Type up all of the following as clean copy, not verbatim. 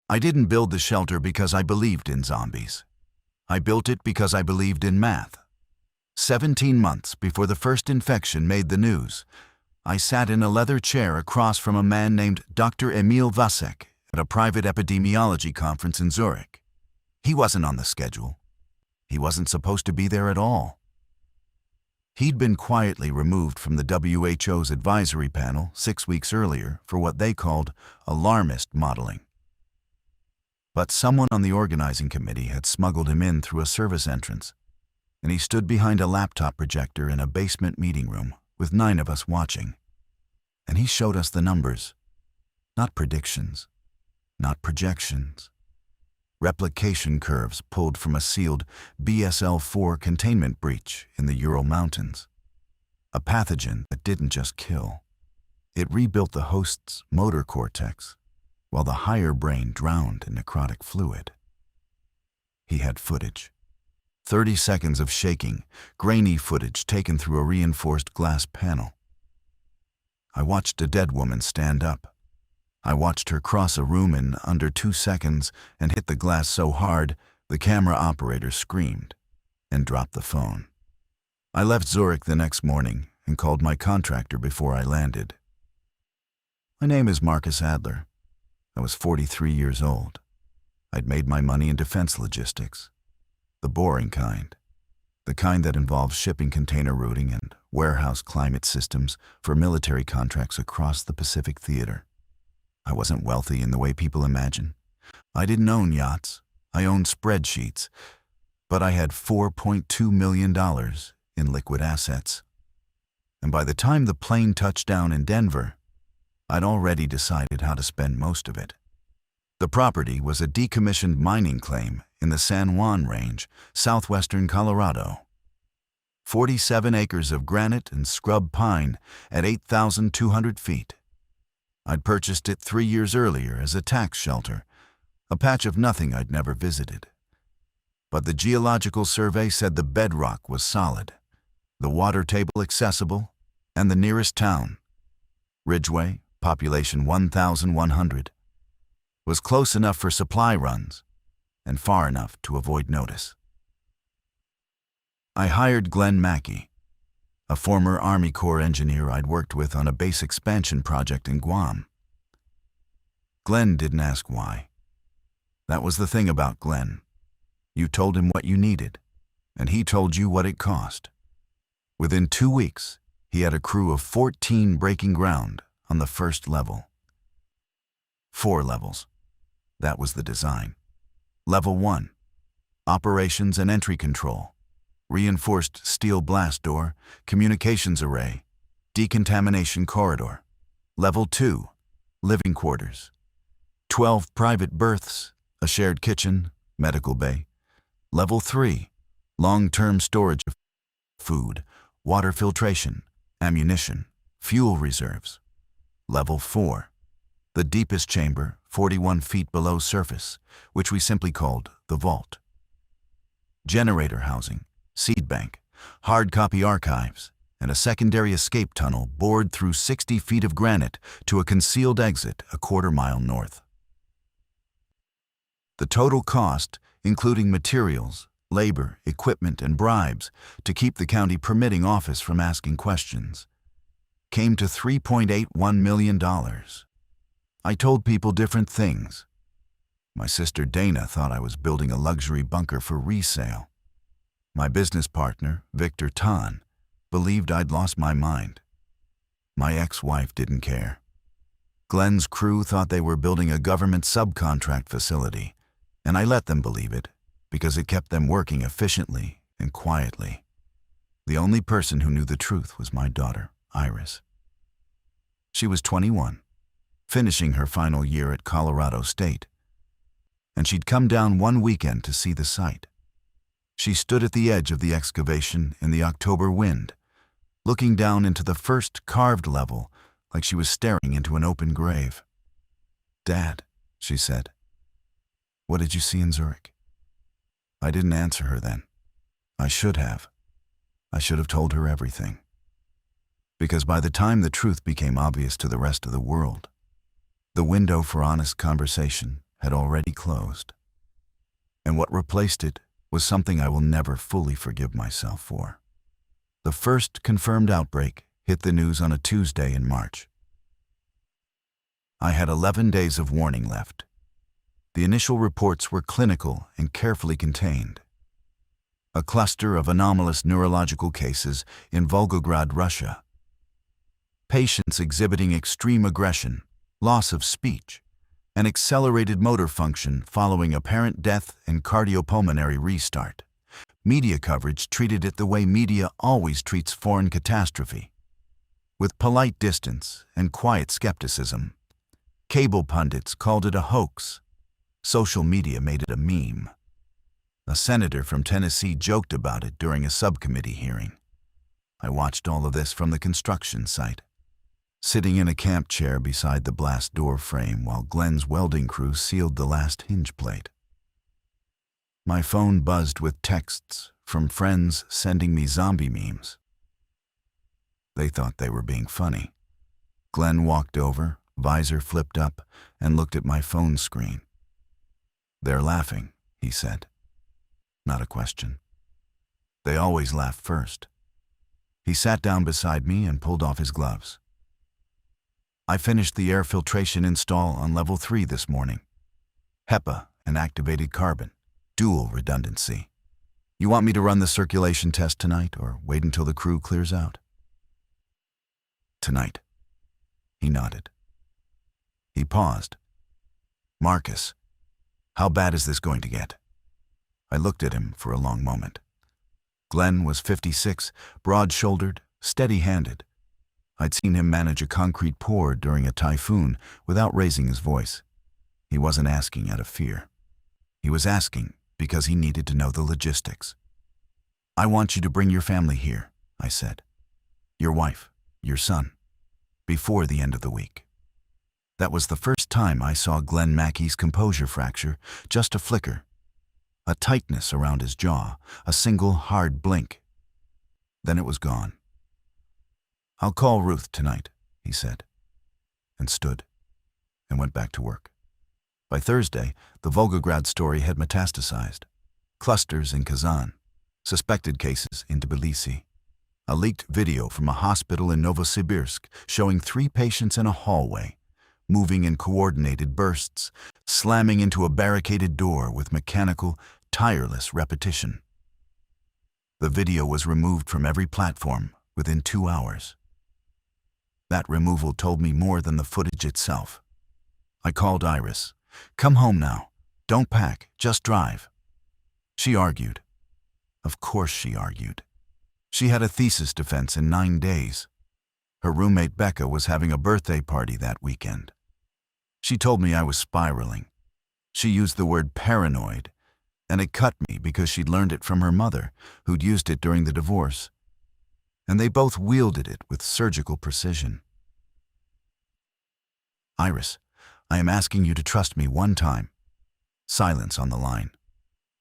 I didn't build the shelter because I believed in zombies. I built it because I believed in math. 17 months before the first infection made the news, I sat in a leather chair across from a man named Dr. Emil Vasek at a private epidemiology conference in Zurich. He wasn't on the schedule. He wasn't supposed to be there at all. He'd been quietly removed from the WHO's advisory panel 6 weeks earlier for what they called alarmist modeling. But someone on the organizing committee had smuggled him in through a service entrance, and he stood behind a laptop projector in a basement meeting room with 9 of us watching. And he showed us the numbers, not predictions, not projections. Replication curves pulled from a sealed BSL-4 containment breach in the Ural Mountains. A pathogen that didn't just kill. It rebuilt the host's motor cortex, while the higher brain drowned in necrotic fluid. He had footage. 30 seconds of shaking, grainy footage taken through a reinforced glass panel. I watched a dead woman stand up. I watched her cross a room in under 2 seconds and hit the glass so hard the camera operator screamed and dropped the phone. I left Zurich the next morning and called my contractor before I landed. My name is Marcus Adler. I was 43 years old. I'd made my money in defense logistics. The boring kind. The kind that involves shipping container routing and warehouse climate systems for military contracts across the Pacific Theater. I wasn't wealthy in the way people imagine. I didn't own yachts. I owned spreadsheets. But I had $4.2 million in liquid assets. And by the time the plane touched down in Denver, I'd already decided how to spend most of it. The property was a decommissioned mining claim in the San Juan Range, southwestern Colorado. 47 acres of granite and scrub pine at 8,200 feet. I'd purchased it 3 years earlier as a tax shelter, a patch of nothing I'd never visited. But the geological survey said the bedrock was solid, the water table accessible, and the nearest town, Ridgeway, population 1,100, was close enough for supply runs and far enough to avoid notice. I hired Glenn Mackey, a former Army Corps engineer I'd worked with on a base expansion project in Guam. Glenn didn't ask why. That was the thing about Glenn. You told him what you needed, and he told you what it cost. Within 2 weeks, he had a crew of 14 breaking ground on the first level. 4 levels. That was the design. Level 1, operations and entry control. Reinforced steel blast door, communications array, decontamination corridor. Level 2, living quarters. 12 private berths, a shared kitchen, medical bay. Level 3, long-term storage of food, water filtration, ammunition, fuel reserves. Level 4, the deepest chamber, 41 feet below surface, which we simply called the vault. Generator housing, seed bank, hard copy archives, and a secondary escape tunnel bored through 60 feet of granite to a concealed exit a quarter-mile north. The total cost, including materials, labor, equipment, and bribes to keep the county permitting office from asking questions, came to $3.81 million. I told people different things. My sister Dana thought I was building a luxury bunker for resale. My business partner, Victor Tan, believed I'd lost my mind. My ex-wife didn't care. Glenn's crew thought they were building a government subcontract facility, and I let them believe it because it kept them working efficiently and quietly. The only person who knew the truth was my daughter, Iris. She was 21, finishing her final year at Colorado State, and she'd come down one weekend to see the site. She stood at the edge of the excavation in the October wind, looking down into the first carved level like she was staring into an open grave. "Dad," she said, "what did you see in Zurich?" I didn't answer her then. I should have. I should have told her everything. Because by the time the truth became obvious to the rest of the world, the window for honest conversation had already closed. And what replaced it was something I will never fully forgive myself for. The first confirmed outbreak hit the news on a Tuesday in March. I had 11 days of warning left. The initial reports were clinical and carefully contained. A cluster of anomalous neurological cases in Volgograd, Russia. Patients exhibiting extreme aggression, loss of speech, and accelerated motor function following apparent death and cardiopulmonary restart. Media coverage treated it the way media always treats foreign catastrophe, with polite distance and quiet skepticism. Cable pundits called it a hoax. Social media made it a meme. A senator from Tennessee joked about it during a subcommittee hearing. I watched all of this from the construction site, sitting in a camp chair beside the blast door frame while Glenn's welding crew sealed the last hinge plate. My phone buzzed with texts from friends sending me zombie memes. They thought they were being funny. Glenn walked over, visor flipped up, and looked at my phone screen. "They're laughing," he said. Not a question. They always laugh first. He sat down beside me and pulled off his gloves. "I finished the air filtration install on level 3 this morning. HEPA and activated carbon, dual redundancy. You want me to run the circulation test tonight or wait until the crew clears out?" "Tonight." He nodded. He paused. "Marcus, how bad is this going to get?" I looked at him for a long moment. Glenn was 56, broad-shouldered, steady-handed. I'd seen him manage a concrete pour during a typhoon without raising his voice. He wasn't asking out of fear. He was asking because he needed to know the logistics. "I want you to bring your family here," I said. "Your wife, your son, before the end of the week." That was the first time I saw Glenn Mackey's composure fracture, just a flicker. A tightness around his jaw, a single hard blink. Then it was gone. "I'll call Ruth tonight," he said, and stood, and went back to work. By Thursday, the Volgograd story had metastasized. Clusters in Kazan, suspected cases in Tbilisi. A leaked video from a hospital in Novosibirsk showing 3 patients in a hallway, moving in coordinated bursts, slamming into a barricaded door with mechanical, tireless repetition. The video was removed from every platform within 2 hours. That removal told me more than the footage itself. I called Iris. "Come home now. Don't pack, just drive." She argued. Of course she argued. She had a thesis defense in 9 days. Her roommate Becca was having a birthday party that weekend. She told me I was spiraling. She used the word paranoid, and it cut me because she'd learned it from her mother, who'd used it during the divorce. And they both wielded it with surgical precision. "Iris, I am asking you to trust me one time." Silence on the line.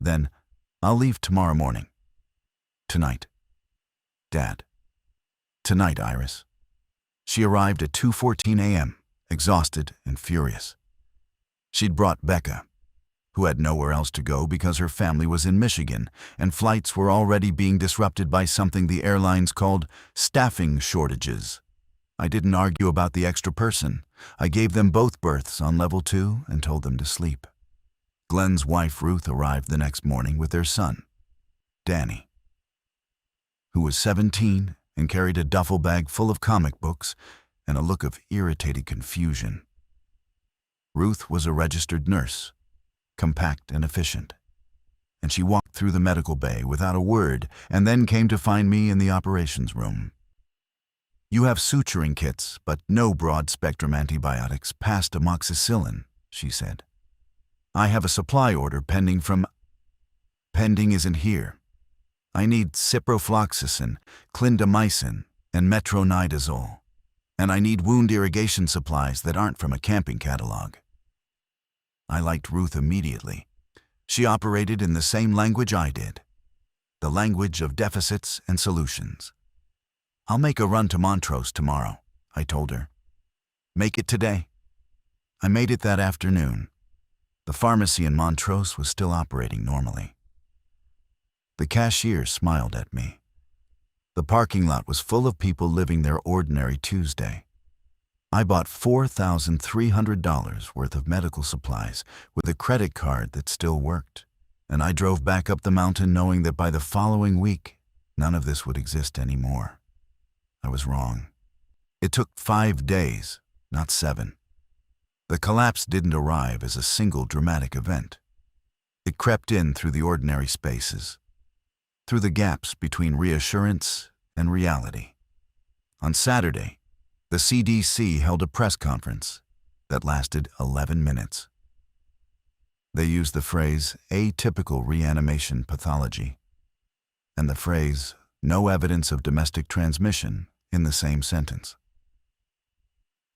Then, "I'll leave tomorrow morning." "Tonight." "Dad." "Tonight, Iris." She arrived at 2:14 a.m., exhausted and furious. She'd brought Becca, who had nowhere else to go because her family was in Michigan, and flights were already being disrupted by something the airlines called staffing shortages. I didn't argue about the extra person. I gave them both berths on level 2 and told them to sleep. Glenn's wife Ruth arrived the next morning with their son, Danny, who was 17 and carried a duffel bag full of comic books and a look of irritated confusion. Ruth was a registered nurse, compact and efficient, and she walked through the medical bay without a word and then came to find me in the operations room. "You have suturing kits, but no broad-spectrum antibiotics past amoxicillin," she said. "I have a supply order pending from—" "Pending isn't here. I need ciprofloxacin, clindamycin, and metronidazole. And I need wound irrigation supplies that aren't from a camping catalog." I liked Ruth immediately. She operated in the same language I did, the language of deficits and solutions. "I'll make a run to Montrose tomorrow," I told her. "Make it today." I made it that afternoon. The pharmacy in Montrose was still operating normally. The cashier smiled at me. The parking lot was full of people living their ordinary Tuesday. I bought $4,300 worth of medical supplies with a credit card that still worked, and I drove back up the mountain knowing that by the following week, none of this would exist anymore. I was wrong. It took 5 days, not 7. The collapse didn't arrive as a single dramatic event. It crept in through the ordinary spaces, through the gaps between reassurance and reality. On Saturday, the CDC held a press conference that lasted 11 minutes. They used the phrase atypical reanimation pathology and the phrase no evidence of domestic transmission in the same sentence.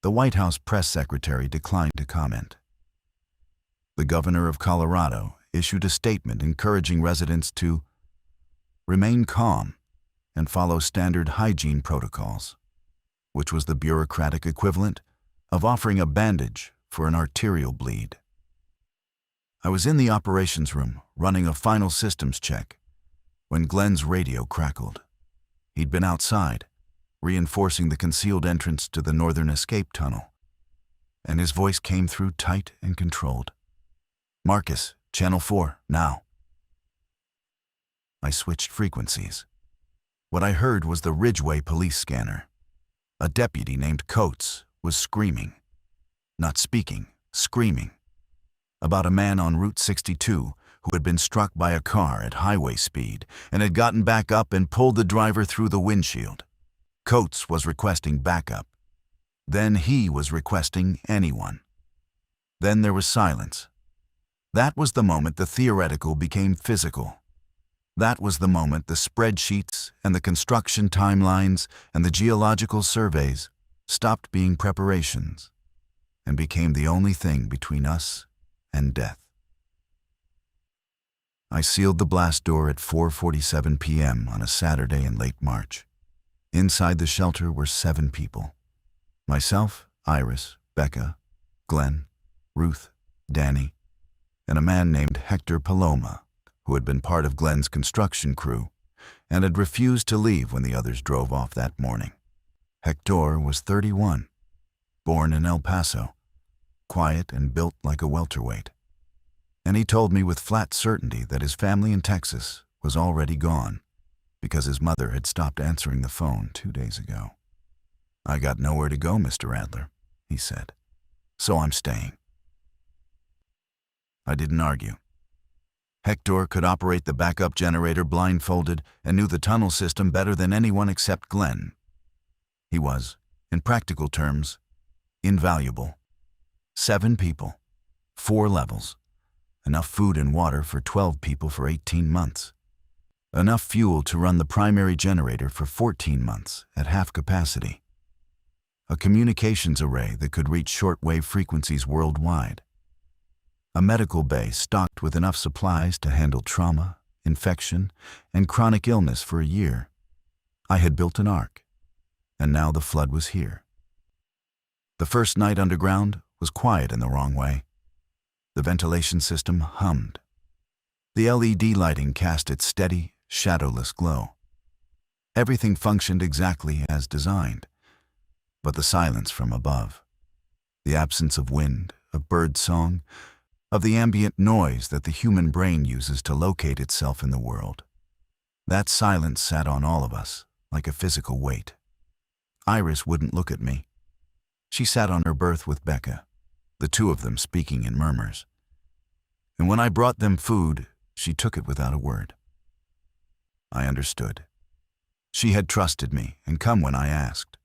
The White House press secretary declined to comment. The governor of Colorado issued a statement encouraging residents to remain calm and follow standard hygiene protocols, which was the bureaucratic equivalent of offering a bandage for an arterial bleed. I was in the operations room running a final systems check when Glenn's radio crackled. He'd been outside, reinforcing the concealed entrance to the northern escape tunnel, and his voice came through tight and controlled. "Marcus, Channel 4, now." I switched frequencies. What I heard was the Ridgeway police scanner. A deputy named Coates was screaming. Not speaking, screaming. About a man on Route 62 who had been struck by a car at highway speed and had gotten back up and pulled the driver through the windshield. Coates was requesting backup. Then he was requesting anyone. Then there was silence. That was the moment the theoretical became physical. That was the moment the spreadsheets and the construction timelines and the geological surveys stopped being preparations and became the only thing between us and death. I sealed the blast door at 4:47 p.m. on a Saturday in late March. Inside the shelter were 7 people. Myself, Iris, Becca, Glenn, Ruth, Danny, and a man named Hector Paloma, who had been part of Glenn's construction crew and had refused to leave when the others drove off that morning. Hector was 31, born in El Paso, quiet and built like a welterweight. And he told me with flat certainty that his family in Texas was already gone because his mother had stopped answering the phone 2 days ago. "I got nowhere to go, Mr. Adler," he said, "so I'm staying." I didn't argue. Hector could operate the backup generator blindfolded and knew the tunnel system better than anyone except Glenn. He was, in practical terms, invaluable. 7 people, 4 levels, enough food and water for 12 people for 18 months. Enough fuel to run the primary generator for 14 months at half capacity. A communications array that could reach shortwave frequencies worldwide. A medical bay stocked with enough supplies to handle trauma, infection, and chronic illness for a year. I had built an ark, and now the flood was here. The first night underground was quiet in the wrong way. The ventilation system hummed. The LED lighting cast its steady, shadowless glow. Everything functioned exactly as designed, but the silence from above, the absence of wind, of bird song, of the ambient noise that the human brain uses to locate itself in the world. That silence sat on all of us like a physical weight. Iris wouldn't look at me. She sat on her berth with Becca, the 2 of them speaking in murmurs. And when I brought them food, she took it without a word. I understood. She had trusted me and come when I asked.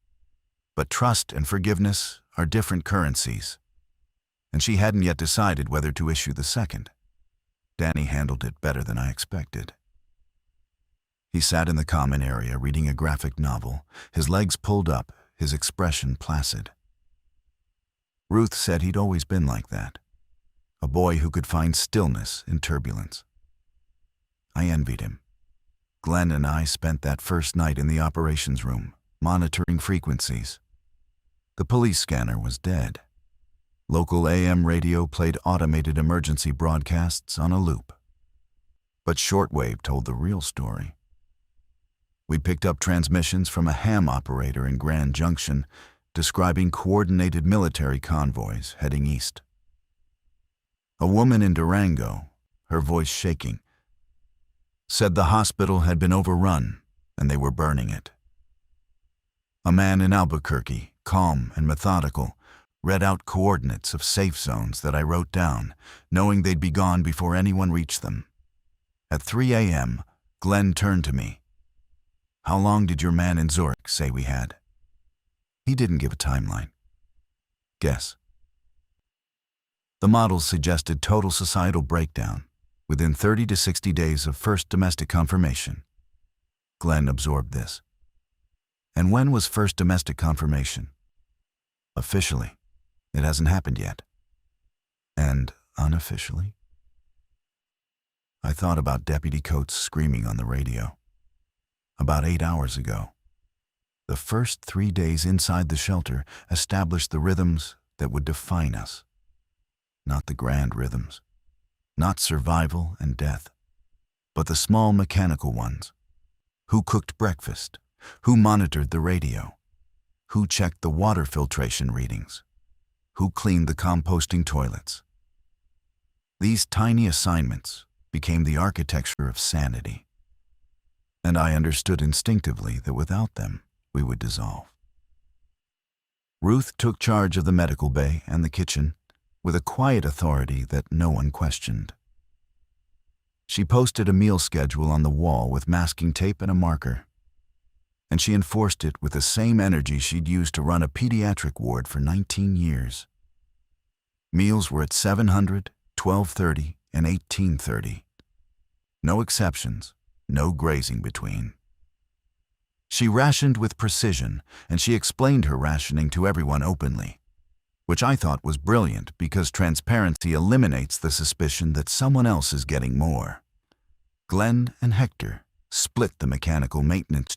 But trust and forgiveness are different currencies, and she hadn't yet decided whether to issue the second. Danny handled it better than I expected. He sat in the common area reading a graphic novel, his legs pulled up, his expression placid. Ruth said he'd always been like that, a boy who could find stillness in turbulence. I envied him. Glenn and I spent that first night in the operations room, monitoring frequencies. The police scanner was dead. Local AM radio played automated emergency broadcasts on a loop. But shortwave told the real story. We picked up transmissions from a ham operator in Grand Junction describing coordinated military convoys heading east. A woman in Durango, her voice shaking, said the hospital had been overrun and they were burning it. A man in Albuquerque, calm and methodical, read out coordinates of safe zones that I wrote down, knowing they'd be gone before anyone reached them. At 3 a.m., Glenn turned to me. "How long did your man in Zurich say we had?" He didn't give a timeline. Guess. The models suggested total societal breakdown within 30 to 60 days of first domestic confirmation. Glenn absorbed this. And when was first domestic confirmation? Officially, it hasn't happened yet. And unofficially? I thought about Deputy Coates screaming on the radio. About 8 hours ago. The first 3 days inside the shelter established the rhythms that would define us. Not the grand rhythms, not survival and death, but the small mechanical ones. Who cooked breakfast? Who monitored the radio? Who checked the water filtration readings? Who cleaned the composting toilets? These tiny assignments became the architecture of sanity. And I understood instinctively that without them, we would dissolve. Ruth took charge of the medical bay and the kitchen with a quiet authority that no one questioned. She posted a meal schedule on the wall with masking tape and a marker, and she enforced it with the same energy she'd used to run a pediatric ward for 19 years. Meals were at 700, 12:30, and 18:30. No exceptions, no grazing between. She rationed with precision, and she explained her rationing to everyone openly, which I thought was brilliant because transparency eliminates the suspicion that someone else is getting more. Glenn and Hector split the mechanical maintenance,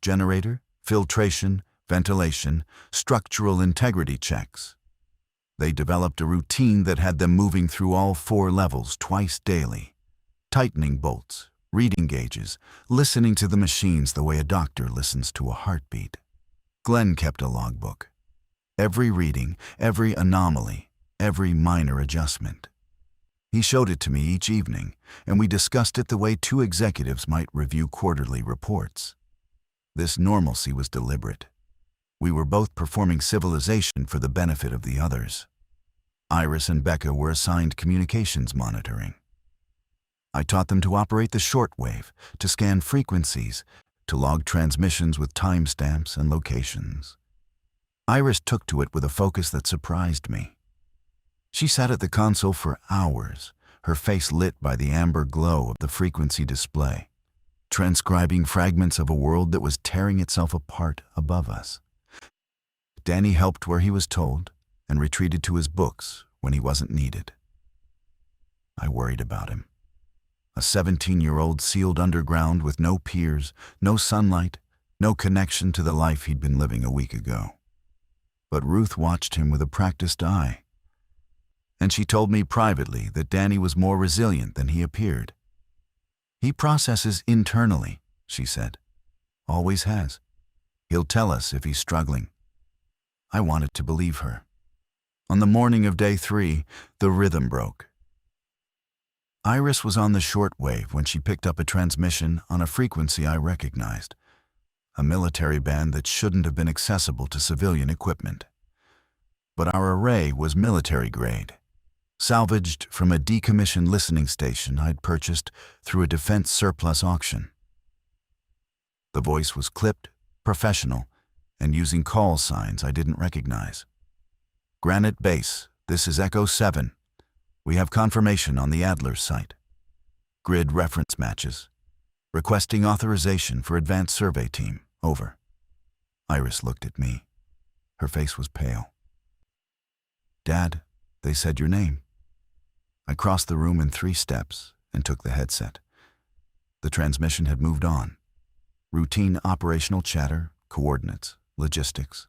generator, filtration, ventilation, structural integrity checks. They developed a routine that had them moving through all 4 levels twice daily, tightening bolts, reading gauges, listening to the machines the way a doctor listens to a heartbeat. Glenn kept a logbook. Every reading, every anomaly, every minor adjustment. He showed it to me each evening, and we discussed it the way 2 executives might review quarterly reports. This normalcy was deliberate. We were both performing civilization for the benefit of the others. Iris and Becca were assigned communications monitoring. I taught them to operate the shortwave, to scan frequencies, to log transmissions with timestamps and locations. Iris took to it with a focus that surprised me. She sat at the console for hours, her face lit by the amber glow of the frequency display, transcribing fragments of a world that was tearing itself apart above us. Danny helped where he was told and retreated to his books when he wasn't needed. I worried about him. A 17-year-old sealed underground with no peers, no sunlight, no connection to the life he'd been living a week ago. But Ruth watched him with a practiced eye. And she told me privately that Danny was more resilient than he appeared. "He processes internally," she said. "Always has. He'll tell us if he's struggling." I wanted to believe her. On the morning of day 3, the rhythm broke. Iris was on the shortwave when she picked up a transmission on a frequency I recognized, a military band that shouldn't have been accessible to civilian equipment. But our array was military grade, salvaged from a decommissioned listening station I'd purchased through a defense surplus auction. The voice was clipped, professional, and using call signs I didn't recognize. "Granite Base, this is Echo 7. We have confirmation on the Adler site. Grid reference matches. Requesting authorization for advanced survey team. Over." Iris looked at me. Her face was pale. "Dad, they said your name." I crossed the room in 3 steps and took the headset. The transmission had moved on. Routine operational chatter, coordinates, logistics.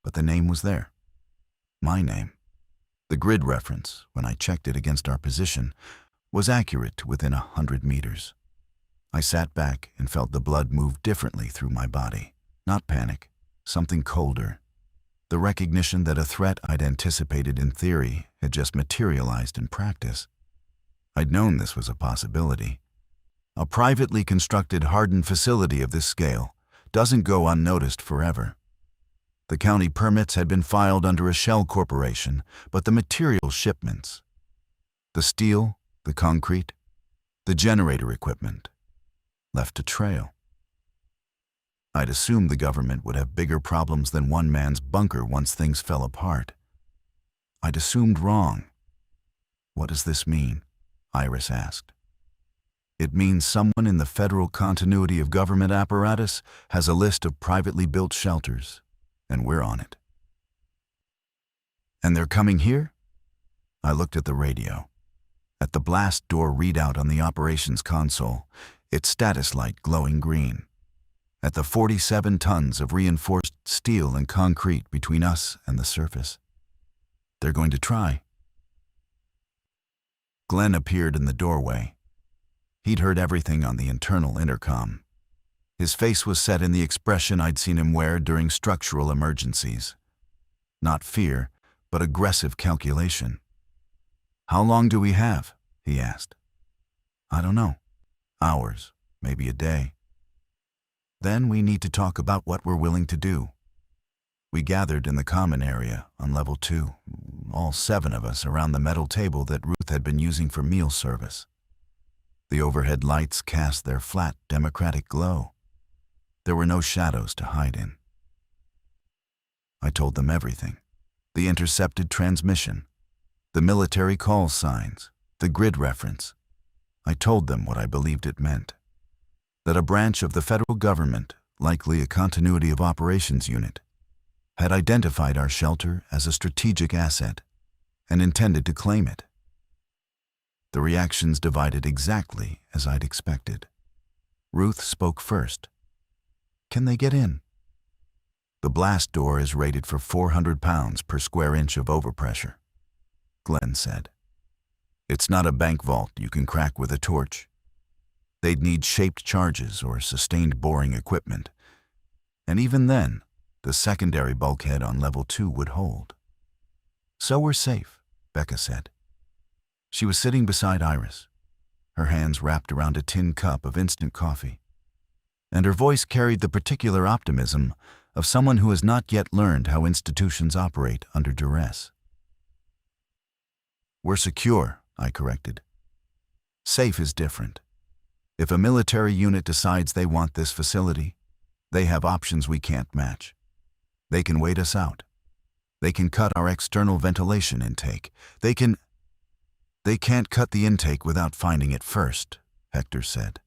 But the name was there. My name. The grid reference, when I checked it against our position, was accurate to within 100 meters. I sat back and felt the blood move differently through my body. Not panic, something colder. The recognition that a threat I'd anticipated in theory had just materialized in practice. I'd known this was a possibility. A privately constructed hardened facility of this scale doesn't go unnoticed forever. The county permits had been filed under a shell corporation, but the material shipments, the steel, the concrete, the generator equipment, left a trail. I'd assumed the government would have bigger problems than one man's bunker once things fell apart. I'd assumed wrong. What does this mean? Iris asked. It means someone in the federal continuity of government apparatus has a list of privately built shelters, and we're on it. And they're coming here? I looked at the radio. At the blast door readout on the operations console, its status light glowing green. At the 47 tons of reinforced steel and concrete between us and the surface. They're going to try. Glenn appeared in the doorway. He'd heard everything on the internal intercom. His face was set in the expression I'd seen him wear during structural emergencies. Not fear, but aggressive calculation. "How long do we have?" he asked. "I don't know. Hours, maybe a day. Then we need to talk about what we're willing to do." We gathered in the common area on level 2, all 7 of us around the metal table that Ruth had been using for meal service. The overhead lights cast their flat, democratic glow. There were no shadows to hide in. I told them everything. The intercepted transmission, the military call signs, the grid reference. I told them what I believed it meant. That a branch of the federal government, likely a continuity of operations unit, had identified our shelter as a strategic asset and intended to claim it. The reactions divided exactly as I'd expected. Ruth spoke first. "Can they get in?" "The blast door is rated for 400 pounds per square inch of overpressure," Glenn said. "It's not a bank vault you can crack with a torch. They'd need shaped charges or sustained boring equipment. And even then, the secondary bulkhead on level 2 would hold." "So we're safe," Becca said. She was sitting beside Iris, her hands wrapped around a tin cup of instant coffee, and her voice carried the particular optimism of someone who has not yet learned how institutions operate under duress. "We're secure," I corrected. "Safe is different. If a military unit decides they want this facility, they have options we can't match. They can wait us out. They can cut our external ventilation intake. They can't cut the intake without finding it first," Hector said.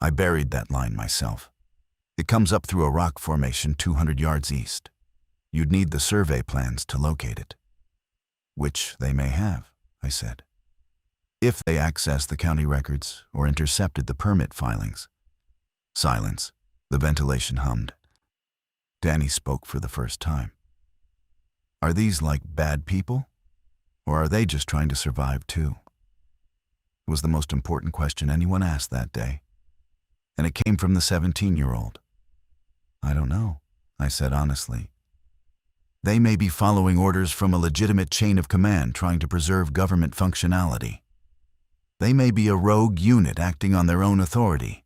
I buried that line myself. "It comes up through a rock formation 200 yards east. You'd need the survey plans to locate it." "Which they may have," I said. "If they accessed the county records or intercepted the permit filings." Silence. The ventilation hummed. Danny spoke for the first time. "Are these like bad people? Or are they just trying to survive too?" It was the most important question anyone asked that day. And it came from the 17-year-old. "I don't know," I said honestly. "They may be following orders from a legitimate chain of command trying to preserve government functionality. They may be a rogue unit acting on their own authority.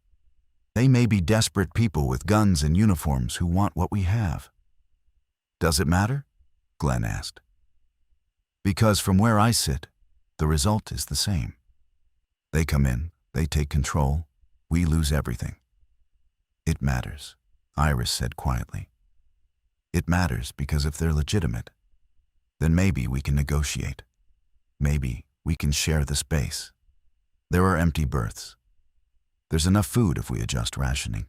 They may be desperate people with guns and uniforms who want what we have." "Does it matter?" Glenn asked. "Because from where I sit, the result is the same. They come in, they take control, we lose everything." "It matters," Iris said quietly. "It matters because if they're legitimate, then maybe we can negotiate. Maybe we can share the space. There are empty berths. There's enough food if we adjust rationing."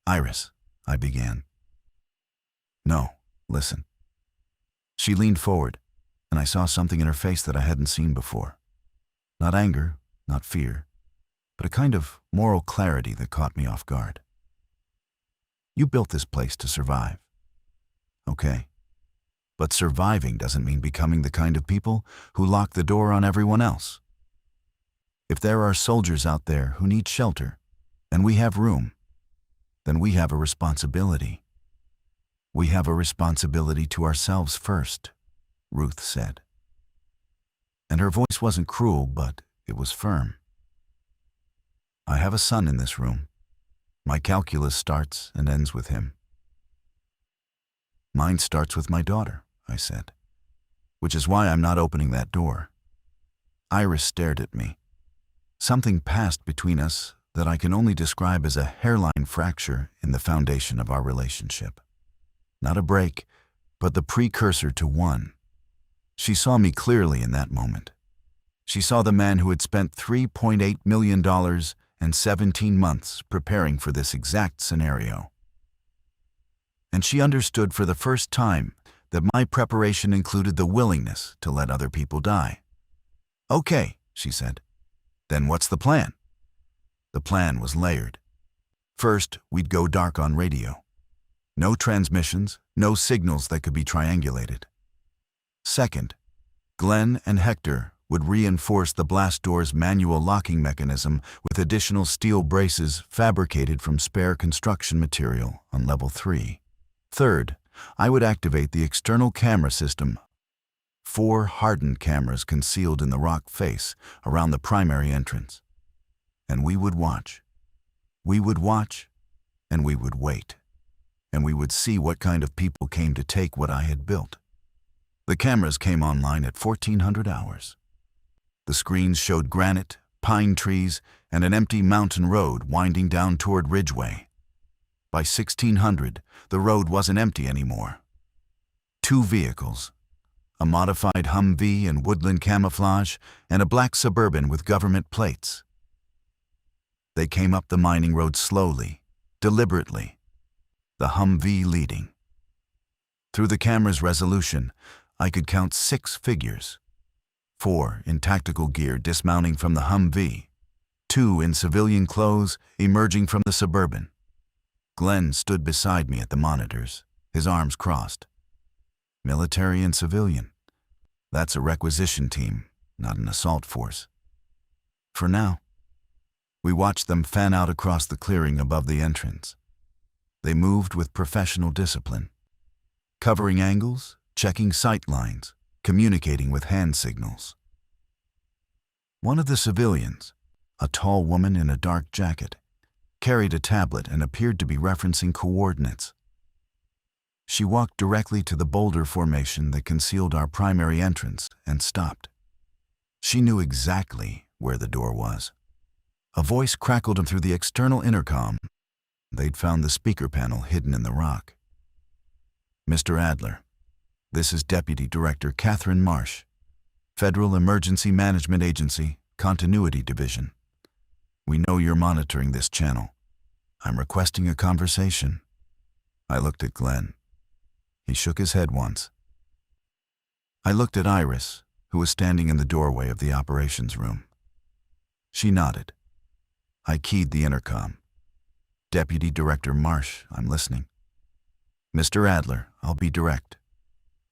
"Iris," I began. "No, listen." She leaned forward, and I saw something in her face that I hadn't seen before. Not anger, not fear, but a kind of moral clarity that caught me off guard. "You built this place to survive. Okay. But surviving doesn't mean becoming the kind of people who lock the door on everyone else. If there are soldiers out there who need shelter, and we have room, then we have a responsibility. We have a responsibility to ourselves first, Ruth said. And her voice wasn't cruel, but it was firm. I have a son in this room. My calculus starts and ends with him. Mine starts with my daughter, I said, which is why I'm not opening that door. Iris stared at me. Something passed between us that I can only describe as a hairline fracture in the foundation of our relationship. Not a break, but the precursor to one. She saw me clearly in that moment. She saw the man who had spent $3.8 million and 17 months preparing for this exact scenario. And she understood for the first time that my preparation included the willingness to let other people die. Okay, she said. Then what's the plan? The plan was layered. First, we'd go dark on radio. No transmissions, no signals that could be triangulated. Second, Glenn and Hector would reinforce the blast door's manual locking mechanism with additional steel braces fabricated from spare construction material on level 3. Third, I would activate the external camera system. 4 hardened cameras concealed in the rock face around the primary entrance. And we would watch. We would watch, and we would wait. And we would see what kind of people came to take what I had built. The cameras came online at 1400 hours. The screens showed granite, pine trees, and an empty mountain road winding down toward Ridgeway. By 1600, the road wasn't empty anymore. 2 vehicles, a modified Humvee in woodland camouflage and a black Suburban with government plates. They came up the mining road slowly, deliberately, the Humvee leading. Through the camera's resolution, I could count 6 figures. 4 in tactical gear dismounting from the Humvee, 2 in civilian clothes emerging from the Suburban. Glenn stood beside me at the monitors, his arms crossed. Military and civilian. That's a requisition team, not an assault force. For now, we watched them fan out across the clearing above the entrance. They moved with professional discipline, covering angles, checking sight lines, communicating with hand signals. One of the civilians, a tall woman in a dark jacket, carried a tablet and appeared to be referencing coordinates. She walked directly to the boulder formation that concealed our primary entrance and stopped. She knew exactly where the door was. A voice crackled through the external intercom. They'd found the speaker panel hidden in the rock. Mr. Adler, this is Deputy Director Catherine Marsh, Federal Emergency Management Agency, Continuity Division. We know you're monitoring this channel. I'm requesting a conversation. I looked at Glenn. He shook his head once. I looked at Iris, who was standing in the doorway of the operations room. She nodded. I keyed the intercom. Deputy Director Marsh, I'm listening. Mr. Adler, I'll be direct.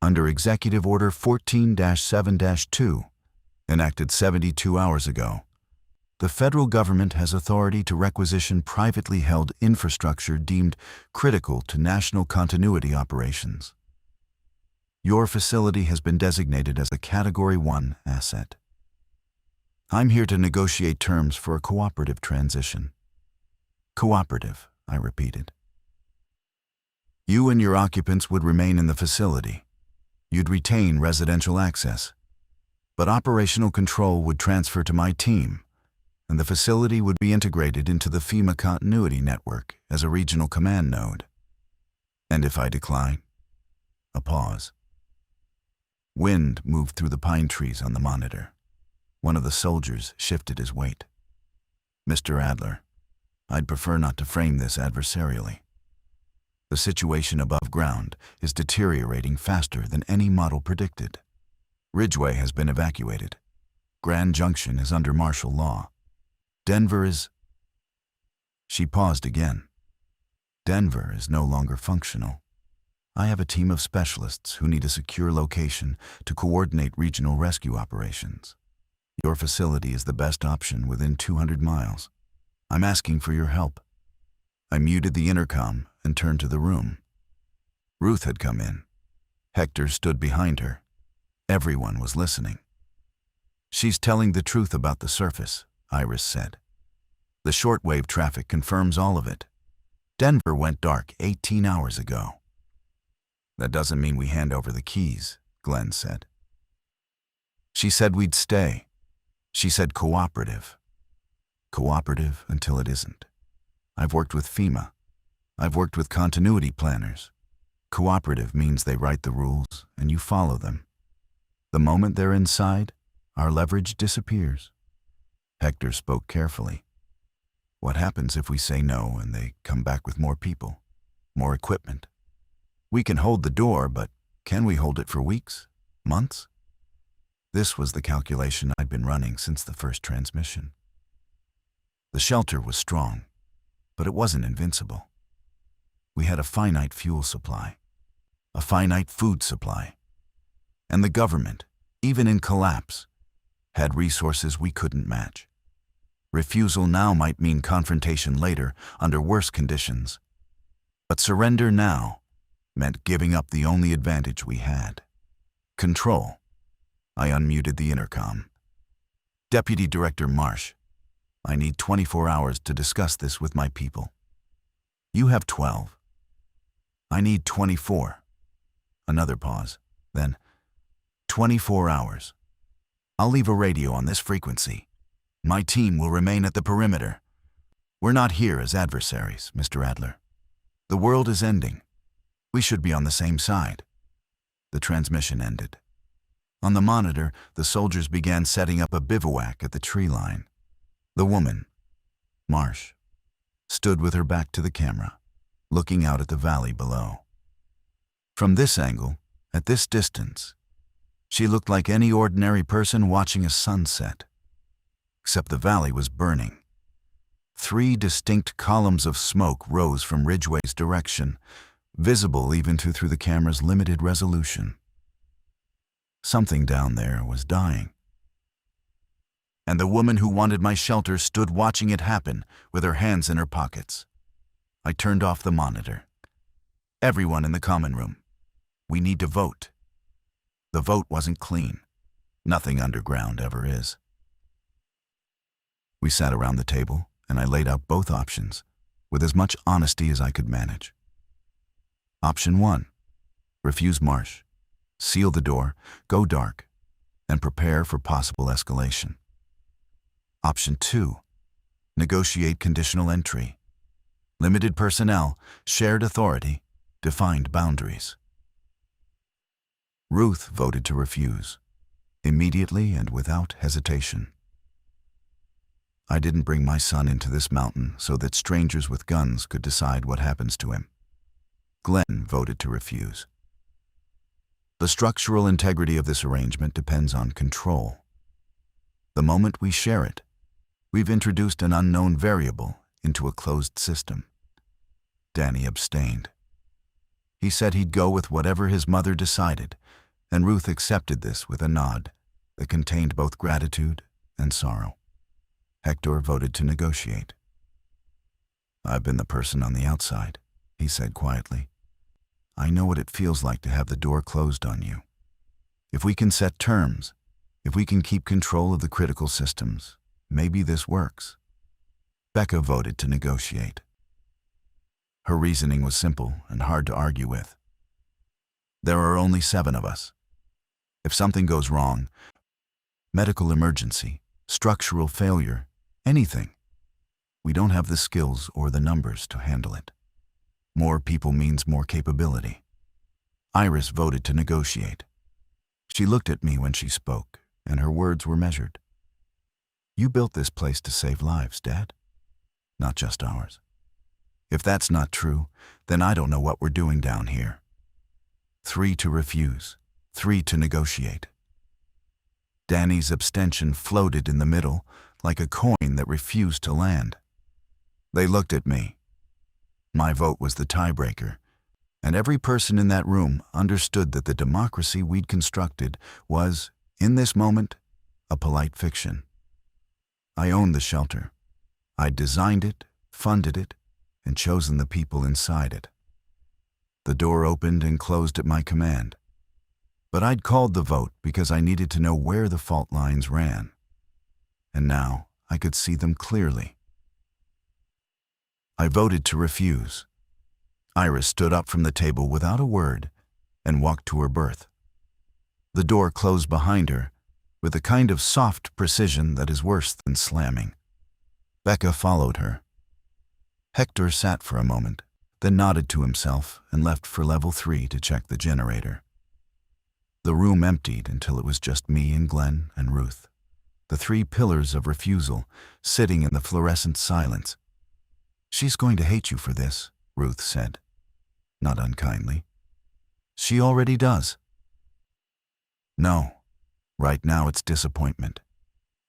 Under Executive Order 14-7-2, enacted 72 hours ago, the federal government has authority to requisition privately held infrastructure deemed critical to national continuity operations. Your facility has been designated as a Category 1 asset. I'm here to negotiate terms for a cooperative transition. Cooperative, I repeated. You and your occupants would remain in the facility. You'd retain residential access, but operational control would transfer to my team, and the facility would be integrated into the FEMA continuity network as a regional command node. And if I decline? A pause. Wind moved through the pine trees on the monitor. One of the soldiers shifted his weight. Mr. Adler, I'd prefer not to frame this adversarially. The situation above ground is deteriorating faster than any model predicted. Ridgeway has been evacuated. Grand Junction is under martial law. Denver is... She paused again. Denver is no longer functional. I have a team of specialists who need a secure location to coordinate regional rescue operations. Your facility is the best option within 200 miles. I'm asking for your help." I muted the intercom and turned to the room. Ruth had come in. Hector stood behind her. Everyone was listening. "She's telling the truth about the surface," Iris said. "The shortwave traffic confirms all of it. Denver went dark 18 hours ago." "That doesn't mean we hand over the keys," Glenn said. "She said we'd stay. She said cooperative. Cooperative until it isn't. I've worked with FEMA. I've worked with continuity planners. Cooperative means they write the rules and you follow them. The moment they're inside, our leverage disappears." Hector spoke carefully. "What happens if we say no and they come back with more people, more equipment? We can hold the door, but can we hold it for weeks, months?" This was the calculation I'd been running since the first transmission. The shelter was strong, but it wasn't invincible. We had a finite fuel supply, a finite food supply, and the government, even in collapse, had resources we couldn't match. Refusal now might mean confrontation later under worse conditions, but surrender now meant giving up the only advantage we had: control. I unmuted the intercom. "Deputy Director Marsh, I need 24 hours to discuss this with my people. You have 12. I need 24. Another pause. Then, 24 hours. I'll leave a radio on this frequency. My team will remain at the perimeter. We're not here as adversaries, Mr. Adler. The world is ending. We should be on the same side." The transmission ended. On the monitor, the soldiers began setting up a bivouac at the tree line. The woman, Marsh, stood with her back to the camera, looking out at the valley below. From this angle, at this distance, she looked like any ordinary person watching a sunset. Except the valley was burning. 3 distinct columns of smoke rose from Ridgeway's direction, visible even through the camera's limited resolution. Something down there was dying. And the woman who wanted my shelter stood watching it happen with her hands in her pockets. I turned off the monitor. "Everyone in the common room. We need to vote." The vote wasn't clean. Nothing underground ever is. We sat around the table, and I laid out both options, with as much honesty as I could manage. Option 1, refuse Marsh, seal the door, go dark, and prepare for possible escalation. Option 2, negotiate conditional entry. Limited personnel, shared authority, defined boundaries. Ruth voted to refuse, immediately and without hesitation. I didn't bring my son into this mountain so that strangers with guns could decide what happens to him. Glenn voted to refuse. The structural integrity of this arrangement depends on control. The moment we share it, we've introduced an unknown variable into a closed system. Danny abstained. He said he'd go with whatever his mother decided, and Ruth accepted this with a nod that contained both gratitude and sorrow. Hector voted to negotiate. "I've been the person on the outside," he said quietly. "I know what it feels like to have the door closed on you. If we can set terms, if we can keep control of the critical systems, maybe this works." Becca voted to negotiate. Her reasoning was simple and hard to argue with. "There are only 7 of us. If something goes wrong, medical emergency, structural failure, anything, we don't have the skills or the numbers to handle it. More people means more capability." Iris voted to negotiate. She looked at me when she spoke, and her words were measured. "You built this place to save lives, Dad. Not just ours. If that's not true, then I don't know what we're doing down here." 3 to refuse, 3 to negotiate. Danny's abstention floated in the middle like a coin that refused to land. They looked at me. My vote was the tiebreaker, And every person in that room understood that the democracy we'd constructed was, in this moment, a polite fiction. I owned the shelter. I'd designed it, funded it, and chosen the people inside it. The door opened and closed at my command. But I'd called the vote because I needed to know where the fault lines ran. And now I could see them clearly. I voted to refuse. Iris stood up from the table without a word and walked to her berth. The door closed behind her with a kind of soft precision that is worse than slamming. Becca followed her. Hector sat for a moment, then nodded to himself and left for level 3 to check the generator. The room emptied until it was just me and Glenn and Ruth, the 3 pillars of refusal sitting in the fluorescent silence. "She's going to hate you for this," Ruth said, not unkindly. "She already does." "No. Right now it's disappointment.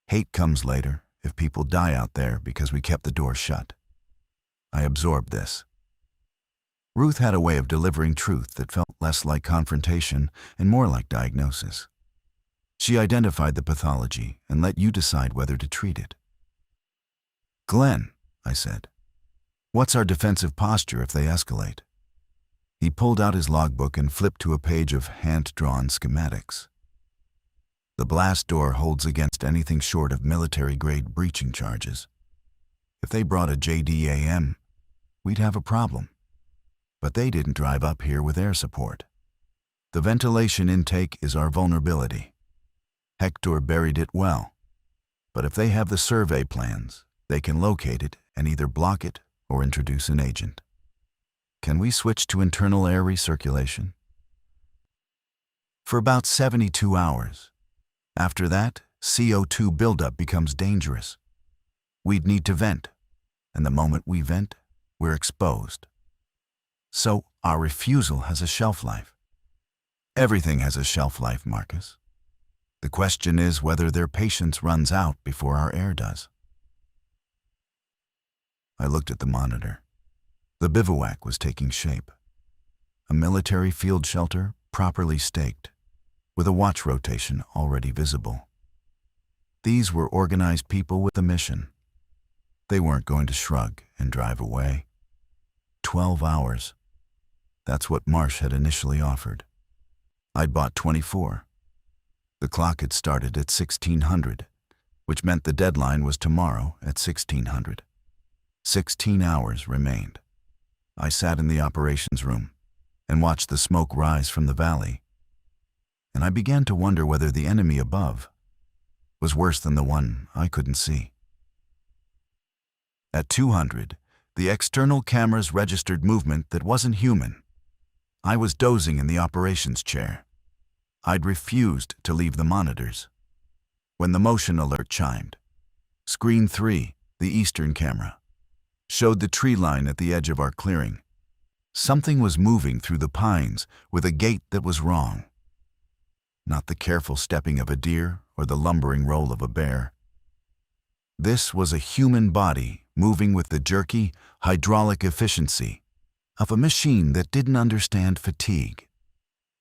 Hate comes later if people die out there because we kept the door shut." I absorbed this. Ruth had a way of delivering truth that felt less like confrontation and more like diagnosis. She identified the pathology and let you decide whether to treat it. "Glenn," I said, "what's our defensive posture if they escalate?" He pulled out his logbook and flipped to a page of hand-drawn schematics. "The blast door holds against anything short of military-grade breaching charges. If they brought a JDAM, we'd have a problem. But they didn't drive up here with air support. The ventilation intake is our vulnerability. Hector buried it well. But if they have the survey plans, they can locate it and either block it or introduce an agent. Can we switch to internal air recirculation?" "For about 72 hours. After that, CO2 buildup becomes dangerous. We'd need to vent, and the moment we vent, we're exposed. So our refusal has a shelf life." "Everything has a shelf life, Marcus. The question is whether their patience runs out before our air does." I looked at the monitor. The bivouac was taking shape. A military field shelter, properly staked, with a watch rotation already visible. These were organized people with a mission. They weren't going to shrug and drive away. 12 hours. That's what Marsh had initially offered. I'd bought 24. The clock had started at 1600, which meant the deadline was tomorrow at 1600. 16 hours remained. I sat in the operations room and watched the smoke rise from the valley, and I began to wonder whether the enemy above was worse than the one I couldn't see. At 200, the external cameras registered movement that wasn't human. I was dozing in the operations chair. I'd refused to leave the monitors. When the motion alert chimed, screen 3, the eastern camera, showed the tree line at the edge of our clearing. Something was moving through the pines with a gait that was wrong. Not the careful stepping of a deer or the lumbering roll of a bear. This was a human body moving with the jerky, hydraulic efficiency of a machine that didn't understand fatigue.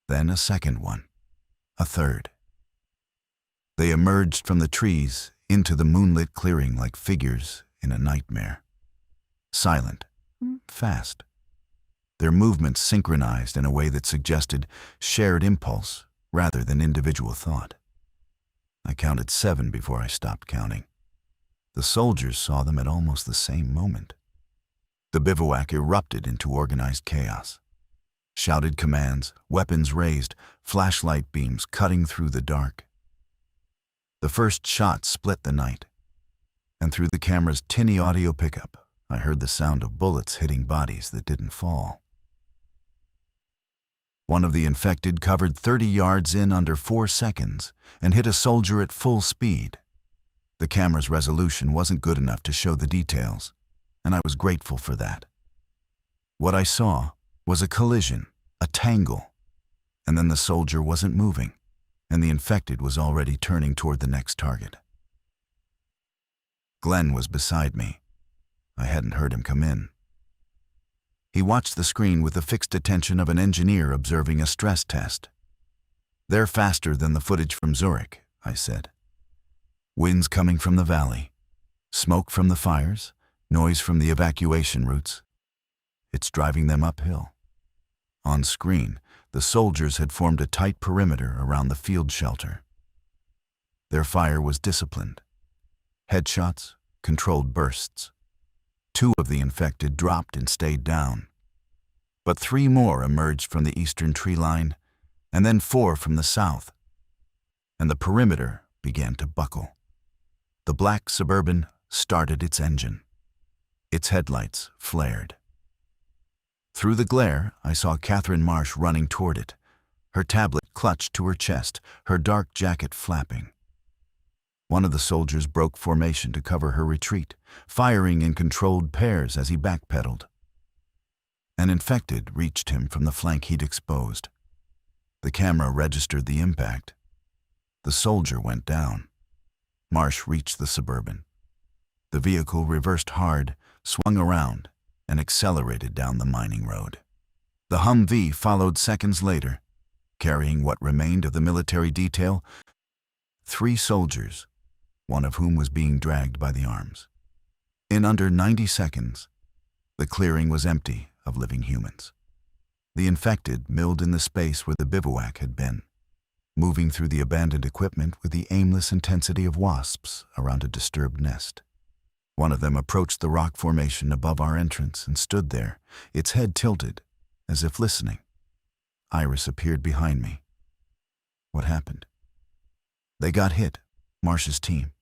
Then a second one. A third. They emerged from the trees into the moonlit clearing like figures in a nightmare. Silent, fast. Their movements synchronized in a way that suggested shared impulse rather than individual thought. I counted 7 before I stopped counting. The soldiers saw them at almost the same moment. The bivouac erupted into organized chaos. Shouted commands, weapons raised, flashlight beams cutting through the dark. The first shot split the night, and through the camera's tinny audio pickup, I heard the sound of bullets hitting bodies that didn't fall. One of the infected covered 30 yards in under 4 seconds and hit a soldier at full speed. The camera's resolution wasn't good enough to show the details, and I was grateful for that. What I saw was a collision, a tangle, and then the soldier wasn't moving, and the infected was already turning toward the next target. Glenn was beside me. I hadn't heard him come in. He watched the screen with the fixed attention of an engineer observing a stress test. "They're faster than the footage from Zurich," I said. "Winds coming from the valley, smoke from the fires, noise from the evacuation routes. It's driving them uphill." On screen, the soldiers had formed a tight perimeter around the field shelter. Their fire was disciplined. Headshots, controlled bursts. 2 of the infected dropped and stayed down. But 3 more emerged from the eastern tree line, and then 4 from the south. And the perimeter began to buckle. The black Suburban started its engine. Its headlights flared. Through the glare, I saw Catherine Marsh running toward it, her tablet clutched to her chest, her dark jacket flapping. One of the soldiers broke formation to cover her retreat, firing in controlled pairs as he backpedaled. An infected reached him from the flank he'd exposed. The camera registered the impact. The soldier went down. Marsh reached the Suburban. The vehicle reversed hard, swung around, and accelerated down the mining road. The Humvee followed seconds later, carrying what remained of the military detail, 3 soldiers, one of whom was being dragged by the arms. In under 90 seconds, the clearing was empty of living humans. The infected milled in the space where the bivouac had been, moving through the abandoned equipment with the aimless intensity of wasps around a disturbed nest. One of them approached the rock formation above our entrance and stood there, its head tilted, as if listening. Iris appeared behind me. "What happened?" "They got hit, Marsh's team.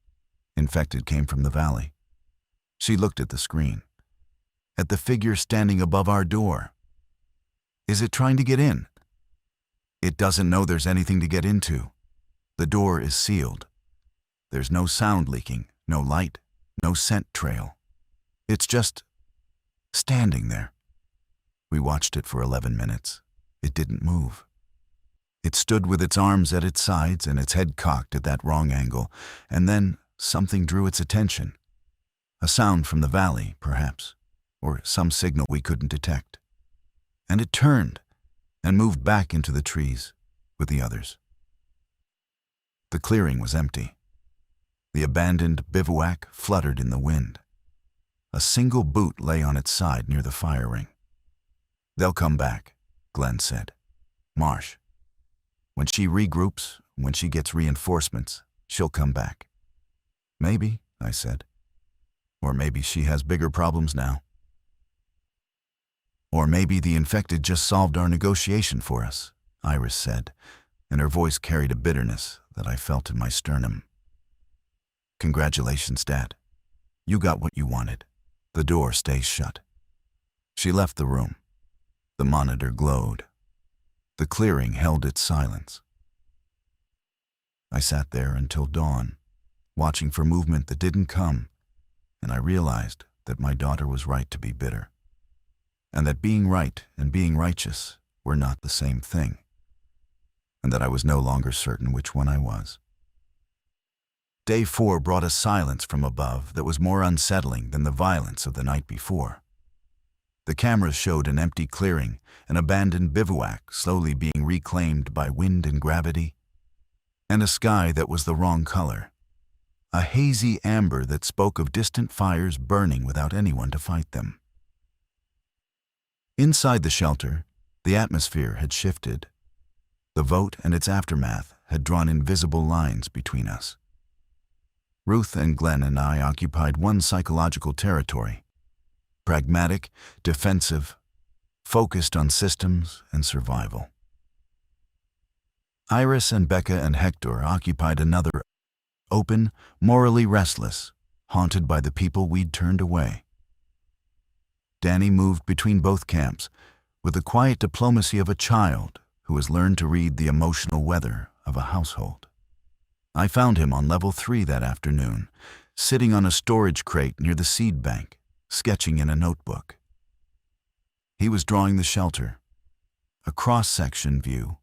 Infected came from the valley." She looked at the screen, at the figure standing above our door. "Is it trying to get in?" "It doesn't know there's anything to get into. The door is sealed. There's no sound leaking, no light, no scent trail. It's just standing there." We watched it for 11 minutes. It didn't move. It stood with its arms at its sides and its head cocked at that wrong angle, and then something drew its attention. A sound from the valley, perhaps, or some signal we couldn't detect. And it turned and moved back into the trees with the others. The clearing was empty. The abandoned bivouac fluttered in the wind. A single boot lay on its side near the fire ring. "They'll come back," Glenn said. "Marsh. When she regroups, when she gets reinforcements, she'll come back." "Maybe," I said. "Or maybe she has bigger problems now. Or maybe the infected just solved our negotiation for us," Iris said, and her voice carried a bitterness that I felt in my sternum. "Congratulations, Dad. You got what you wanted. The door stays shut." She left the room. The monitor glowed. The clearing held its silence. I sat there until dawn, watching for movement that didn't come, and I realized that my daughter was right to be bitter, and that being right and being righteous were not the same thing, and that I was no longer certain which one I was. Day 4 brought a silence from above that was more unsettling than the violence of the night before. The cameras showed an empty clearing, an abandoned bivouac slowly being reclaimed by wind and gravity, and a sky that was the wrong color, a hazy amber that spoke of distant fires burning without anyone to fight them. Inside the shelter, the atmosphere had shifted. The vote and its aftermath had drawn invisible lines between us. Ruth and Glenn and I occupied one psychological territory: pragmatic, defensive, focused on systems and survival. Iris and Becca and Hector occupied another, open, morally restless, haunted by the people we'd turned away. Danny moved between both camps with the quiet diplomacy of a child who has learned to read the emotional weather of a household. I found him on level 3 that afternoon, sitting on a storage crate near the seed bank, sketching in a notebook. He was drawing the shelter, a cross-section view,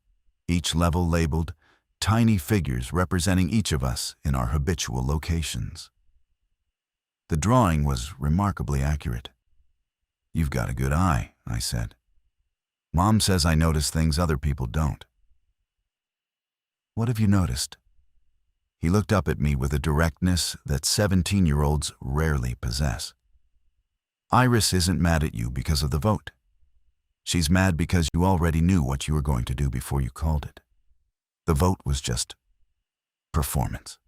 each level labeled, tiny figures representing each of us in our habitual locations. The drawing was remarkably accurate. "You've got a good eye," I said. Mom says I notice things other people don't. What have you noticed? He looked up at me with a directness that 17-year-olds rarely possess. Iris isn't mad at you because of the vote. She's mad because you already knew what you were going to do before you called it. The vote was just performance.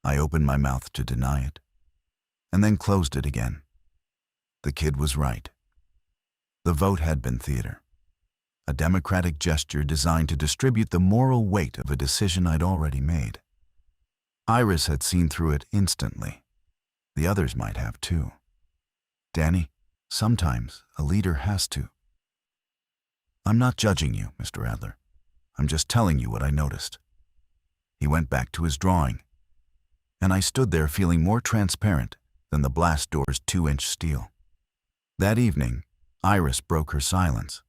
I opened my mouth to deny it, and then closed it again. The kid was right. The vote had been theater, a democratic gesture designed to distribute the moral weight of a decision I'd already made. Iris had seen through it instantly. The others might have too. Danny, sometimes a leader has to. I'm not judging you, Mr. Adler. I'm just telling you what I noticed. He went back to his drawing, and I stood there feeling more transparent than the blast door's 2-inch steel. That evening, Iris broke her silence.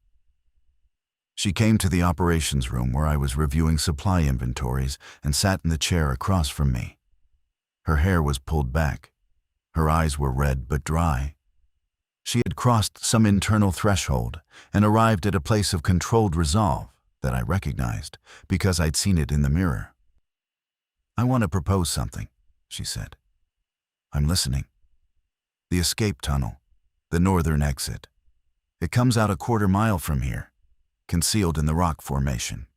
She came to the operations room where I was reviewing supply inventories and sat in the chair across from me. Her hair was pulled back. Her eyes were red but dry. She had crossed some internal threshold and arrived at a place of controlled resolve that I recognized because I'd seen it in the mirror. I want to propose something, she said. I'm listening. The escape tunnel, the northern exit. It comes out a quarter-mile from here, concealed in the rock formation.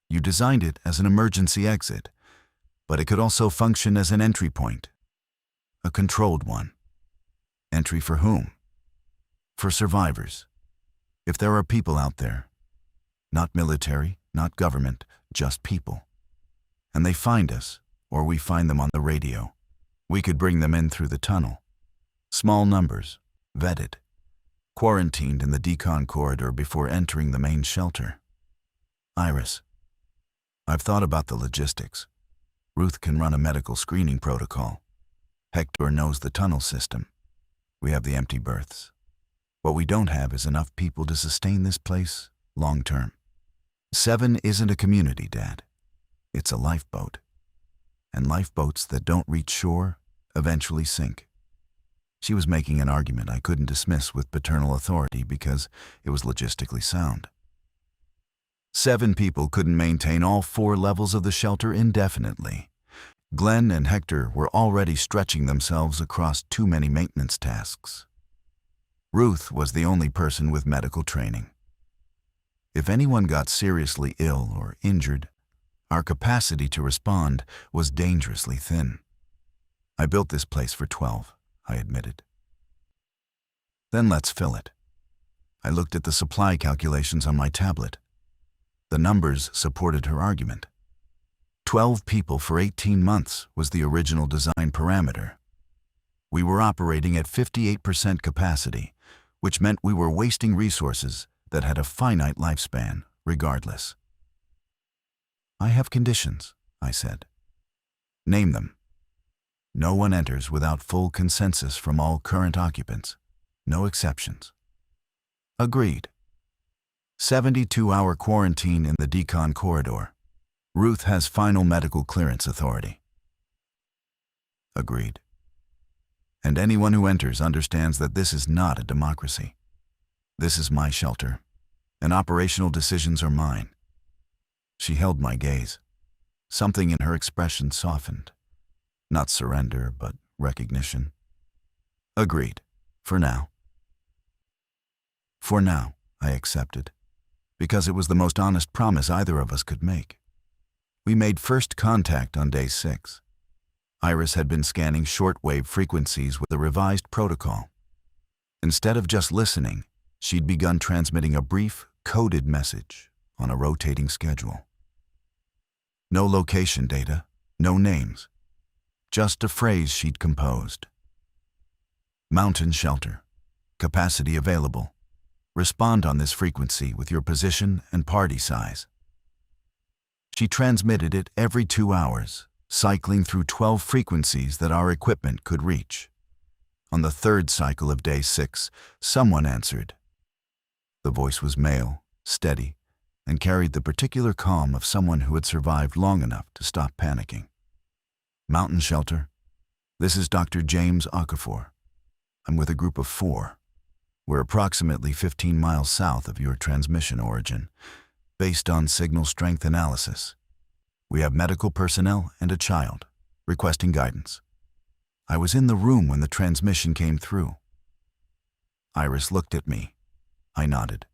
You designed it as an emergency exit, but it could also function as an entry point. A controlled one. Entry for whom? For survivors. If there are people out there, not military, not government, just people, and they find us, or we find them on the radio, we could bring them in through the tunnel. Small numbers, vetted, quarantined in the decon corridor before entering the main shelter. Iris, I've thought about the logistics. Ruth can run a medical screening protocol. Hector knows the tunnel system. We have the empty berths. What we don't have is enough people to sustain this place long term. 7 isn't a community, Dad. It's a lifeboat. And lifeboats that don't reach shore eventually sink. She was making an argument I couldn't dismiss with paternal authority because it was logistically sound. 7 people couldn't maintain all 4 levels of the shelter indefinitely. Glenn and Hector were already stretching themselves across too many maintenance tasks. Ruth was the only person with medical training. If anyone got seriously ill or injured, our capacity to respond was dangerously thin. I built this place for 12. I admitted. Then let's fill it. I looked at the supply calculations on my tablet. The numbers supported her argument. 12 people for 18 months was the original design parameter. We were operating at 58% capacity, which meant we were wasting resources that had a finite lifespan, regardless. I have conditions, I said. Name them. No one enters without full consensus from all current occupants. No exceptions. Agreed. 72-hour quarantine in the decon corridor. Ruth has final medical clearance authority. Agreed. And anyone who enters understands that this is not a democracy. This is my shelter, and operational decisions are mine. She held my gaze. Something in her expression softened. Not surrender, but recognition. Agreed. For now. For now, I accepted, because it was the most honest promise either of us could make. We made first contact on day 6. Iris had been scanning shortwave frequencies with a revised protocol. Instead of just listening, she'd begun transmitting a brief, coded message on a rotating schedule. No location data, no names. Just a phrase she'd composed. Mountain shelter. Capacity available. Respond on this frequency with your position and party size. She transmitted it every 2 hours, cycling through 12 frequencies that our equipment could reach. On the 3rd cycle of day 6, someone answered. The voice was male, steady, and carried the particular calm of someone who had survived long enough to stop panicking. Mountain shelter. This is Dr. James Okafor. I'm with a group of 4. We're approximately 15 miles south of your transmission origin, based on signal strength analysis. We have medical personnel and a child, requesting guidance. I was in the room when the transmission came through. Iris looked at me. I nodded.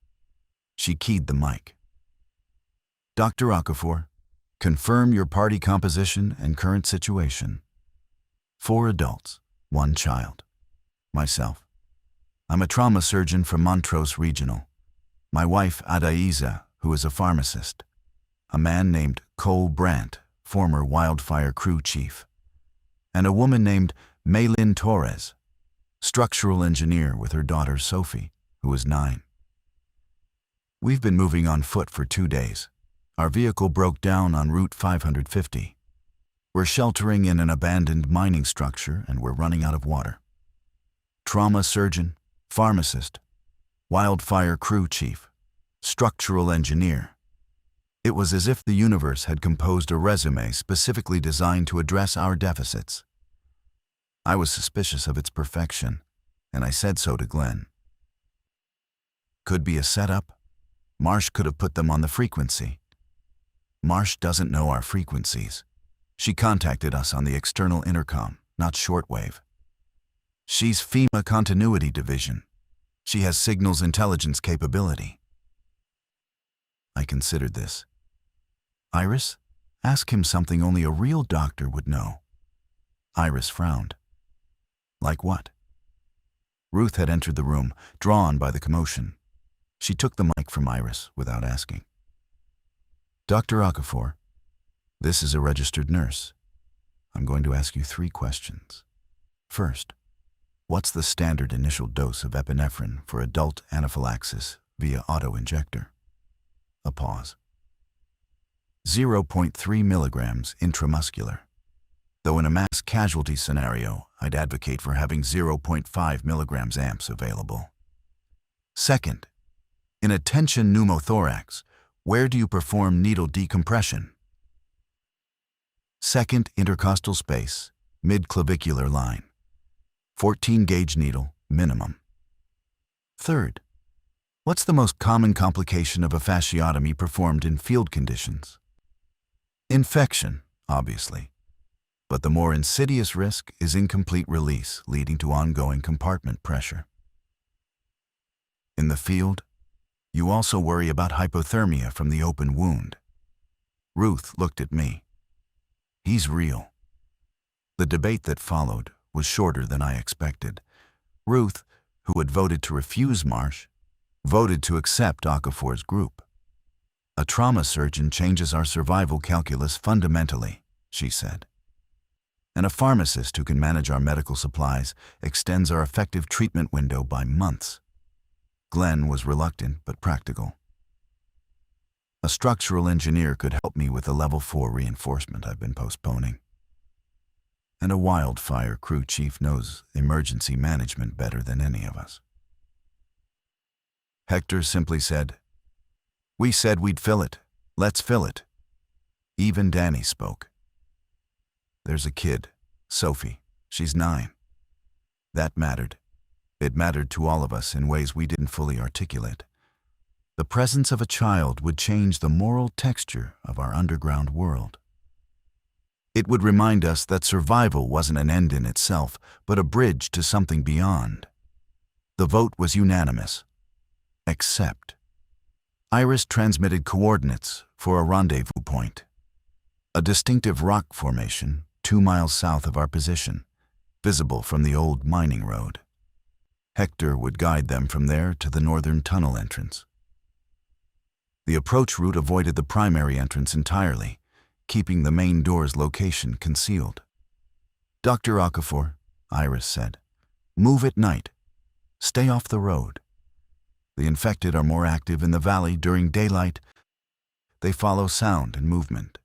She keyed the mic. Dr. Okafor, confirm your party composition and current situation. 4 adults, 1 child. Myself. I'm a trauma surgeon from Montrose Regional. My wife, Adaiza, who is a pharmacist. A man named Cole Brandt, former wildfire crew chief. And a woman named Maylin Torres, structural engineer with her daughter Sophie, who is 9. We've been moving on foot for 2 days. Our vehicle broke down on Route 550. We're sheltering in an abandoned mining structure and we're running out of water. Trauma surgeon, pharmacist, wildfire crew chief, structural engineer. It was as if the universe had composed a resume specifically designed to address our deficits. I was suspicious of its perfection, and I said so to Glenn. Could be a setup. Marsh could have put them on the frequency. Marsh doesn't know our frequencies. She contacted us on the external intercom, not shortwave. She's FEMA Continuity Division. She has signals intelligence capability. I considered this. Iris, ask him something only a real doctor would know. Iris frowned. Like what? Ruth had entered the room, drawn by the commotion. She took the mic from Iris without asking. Dr. Okafor, this is a registered nurse. I'm going to ask you 3 questions. First, what's the standard initial dose of epinephrine for adult anaphylaxis via auto-injector? A pause. 0.3 milligrams intramuscular. Though in a mass casualty scenario, I'd advocate for having 0.5 milligrams amps available. Second, in a tension pneumothorax, where do you perform needle decompression? Second intercostal space, mid-clavicular line. 14-gauge needle, minimum. Third, what's the most common complication of a fasciotomy performed in field conditions? Infection, obviously. But the more insidious risk is incomplete release, leading to ongoing compartment pressure. In the field, you also worry about hypothermia from the open wound. Ruth looked at me. He's real. The debate that followed was shorter than I expected. Ruth, who had voted to refuse Marsh, voted to accept Okafor's group. A trauma surgeon changes our survival calculus fundamentally, she said. And a pharmacist who can manage our medical supplies extends our effective treatment window by months. Glenn was reluctant but practical. A structural engineer could help me with the level 4 reinforcement I've been postponing. And a wildfire crew chief knows emergency management better than any of us. Hector simply said, "We said we'd fill it. Let's fill it." Even Danny spoke. There's a kid, Sophie. She's 9. That mattered. It mattered to all of us in ways we didn't fully articulate. The presence of a child would change the moral texture of our underground world. It would remind us that survival wasn't an end in itself, but a bridge to something beyond. The vote was unanimous. Except. Iris transmitted coordinates for a rendezvous point. A distinctive rock formation 2 miles south of our position, visible from the old mining road. Hector would guide them from there to the northern tunnel entrance. The approach route avoided the primary entrance entirely, keeping the main door's location concealed. Dr. Okafor, Iris said, move at night. Stay off the road. The infected are more active in the valley during daylight. They follow sound and movement.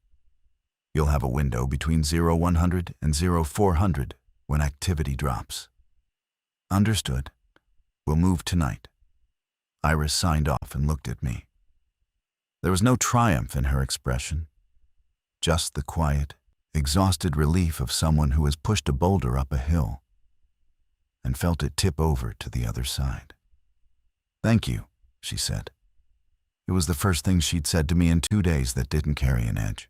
You'll have a window between 0100 and 0400 when activity drops. Understood. We'll move tonight. Iris signed off and looked at me. There was no triumph in her expression, just the quiet, exhausted relief of someone who has pushed a boulder up a hill and felt it tip over to the other side. "Thank you," she said. It was the first thing she'd said to me in 2 days that didn't carry an edge.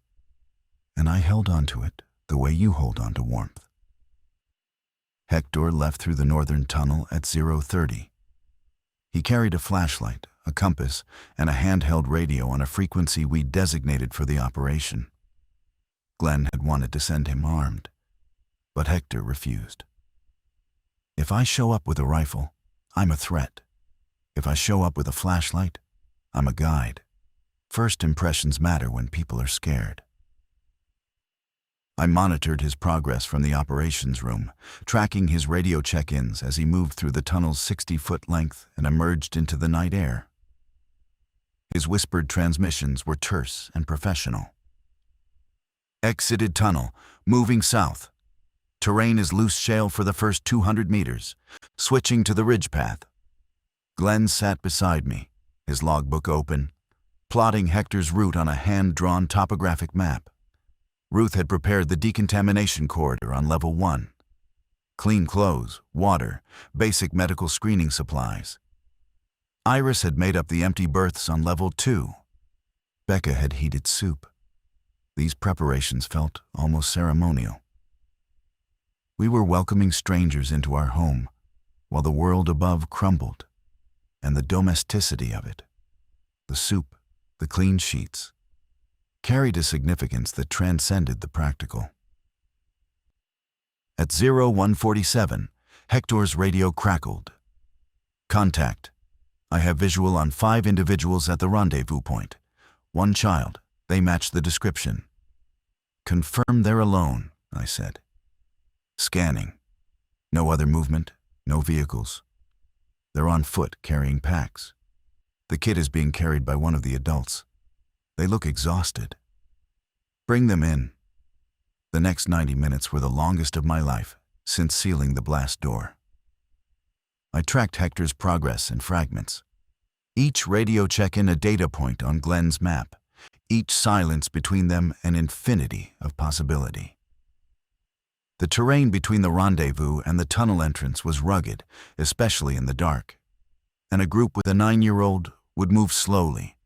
And I held on to it the way you hold on to warmth. Hector left through the northern tunnel at 0:30. He carried a flashlight, a compass, and a handheld radio on a frequency we designated for the operation. Glenn had wanted to send him armed, but Hector refused. If I show up with a rifle, I'm a threat. If I show up with a flashlight, I'm a guide. First impressions matter when people are scared. I monitored his progress from the operations room, tracking his radio check-ins as he moved through the tunnel's 60-foot length and emerged into the night air. His whispered transmissions were terse and professional. Exited tunnel, moving south. Terrain is loose shale for the first 200 meters, switching to the ridge path. Glenn sat beside me, his logbook open, plotting Hector's route on a hand-drawn topographic map. Ruth had prepared the decontamination corridor on level 1. Clean clothes, water, basic medical screening supplies. Iris had made up the empty berths on level 2. Becca had heated soup. These preparations felt almost ceremonial. We were welcoming strangers into our home, while the world above crumbled, and the domesticity of it, the soup, the clean sheets, carried a significance that transcended the practical. At 0147, Hector's radio crackled. "Contact. I have visual on 5 individuals at the rendezvous point. 1 child. They match the description." "Confirm they're alone," I said. Scanning. No other movement, no vehicles. They're on foot, carrying packs. The kid is being carried by one of the adults. They look exhausted. "Bring them in." The next 90 minutes were the longest of my life since sealing the blast door. I tracked Hector's progress in fragments. Each radio check-in a data point on Glenn's map, each silence between them an infinity of possibility. The terrain between the rendezvous and the tunnel entrance was rugged, especially in the dark, and a group with a 9-year-old would move slowly.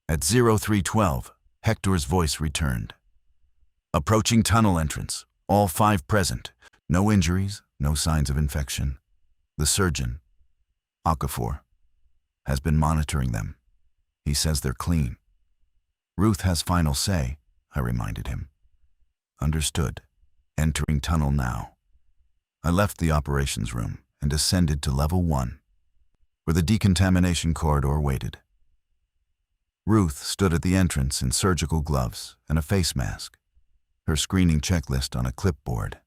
At 0312, Hector's voice returned. "Approaching tunnel entrance, all 5 present. No injuries, no signs of infection. The surgeon, Okafor, has been monitoring them. He says they're clean. Ruth has final say," I reminded him. "Understood. Entering tunnel now." I left the operations room and descended to level 1, where the decontamination corridor waited. Ruth stood at the entrance in surgical gloves and a face mask, her screening checklist on a clipboard.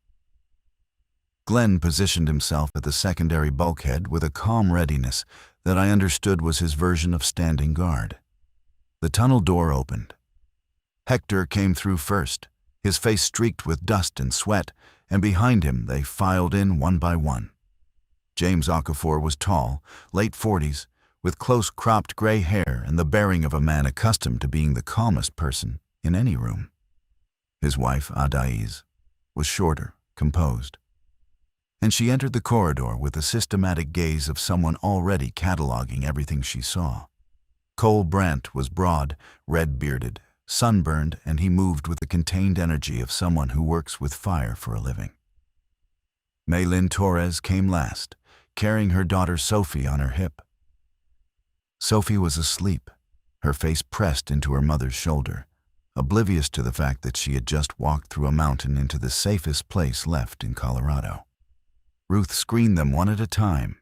Glenn positioned himself at the secondary bulkhead with a calm readiness that I understood was his version of standing guard. The tunnel door opened. Hector came through first, his face streaked with dust and sweat, and behind him they filed in one by one. James Okafor was tall, late 40s, with close-cropped gray hair and the bearing of a man accustomed to being the calmest person in any room. His wife, Adaiz, was shorter, composed, and she entered the corridor with the systematic gaze of someone already cataloging everything she saw. Cole Brandt was broad, red-bearded, sunburned, and he moved with the contained energy of someone who works with fire for a living. Maylin Torres came last, carrying her daughter Sophie on her hip. Sophie was asleep, her face pressed into her mother's shoulder, oblivious to the fact that she had just walked through a mountain into the safest place left in Colorado. Ruth screened them one at a time.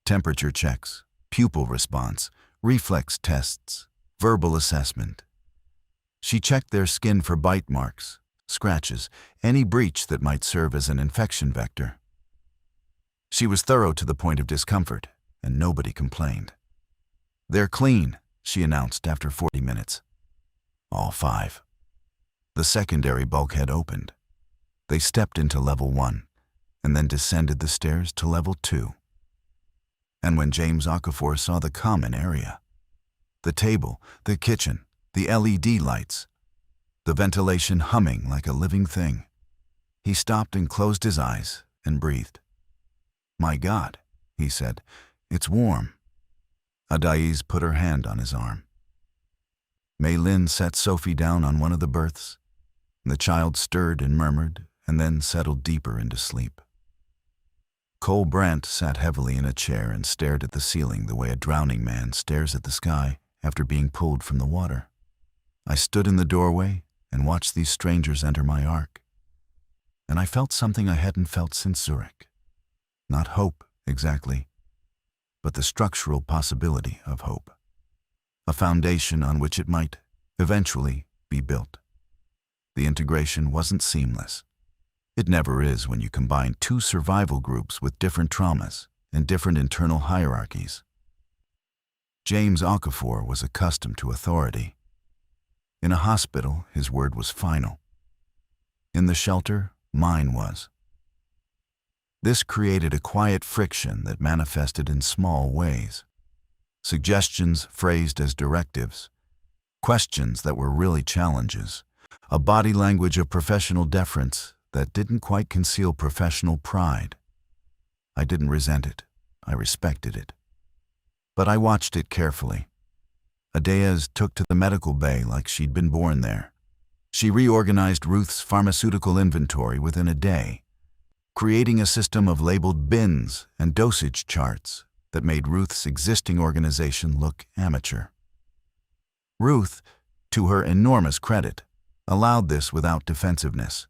Temperature checks, pupil response, reflex tests, verbal assessment. She checked their skin for bite marks, scratches, any breach that might serve as an infection vector. She was thorough to the point of discomfort, and nobody complained. "They're clean," she announced after 40 minutes. All 5. The secondary bulkhead opened. They stepped into level 1, and then descended the stairs to level 2. And when James Okafor saw the common area, the table, the kitchen, the LED lights, the ventilation humming like a living thing, he stopped and closed his eyes and breathed. "My God," he said, "it's warm." Adaiz put her hand on his arm. Mei Lin set Sophie down on one of the berths. The child stirred and murmured, and then settled deeper into sleep. Cole Brandt sat heavily in a chair and stared at the ceiling the way a drowning man stares at the sky after being pulled from the water. I stood in the doorway and watched these strangers enter my ark, and I felt something I hadn't felt since Zurich. Not hope, exactly, but the structural possibility of hope. A foundation on which it might, eventually, be built. The integration wasn't seamless. It never is when you combine two survival groups with different traumas and different internal hierarchies. James Okafor was accustomed to authority. In a hospital, his word was final. In the shelter, mine was. This created a quiet friction that manifested in small ways. Suggestions phrased as directives, questions that were really challenges, a body language of professional deference that didn't quite conceal professional pride. I didn't resent it. I respected it. But I watched it carefully. Adaiz took to the medical bay like she'd been born there. She reorganized Ruth's pharmaceutical inventory within a day, creating a system of labeled bins and dosage charts that made Ruth's existing organization look amateur. Ruth, to her enormous credit, allowed this without defensiveness.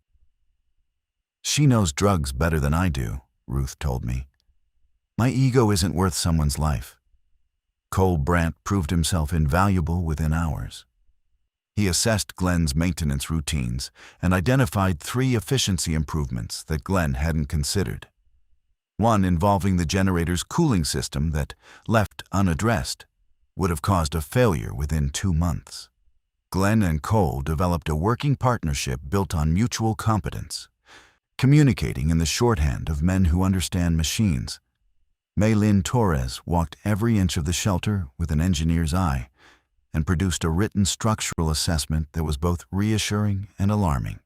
"She knows drugs better than I do," Ruth told me. "My ego isn't worth someone's life." Cole Brandt proved himself invaluable within hours. He assessed Glenn's maintenance routines and identified 3 efficiency improvements that Glenn hadn't considered. One involving the generator's cooling system that, left unaddressed, would have caused a failure within 2 months. Glenn and Cole developed a working partnership built on mutual competence, communicating in the shorthand of men who understand machines. Mei Lin Torres walked every inch of the shelter with an engineer's eye and produced a written structural assessment that was both reassuring and alarming.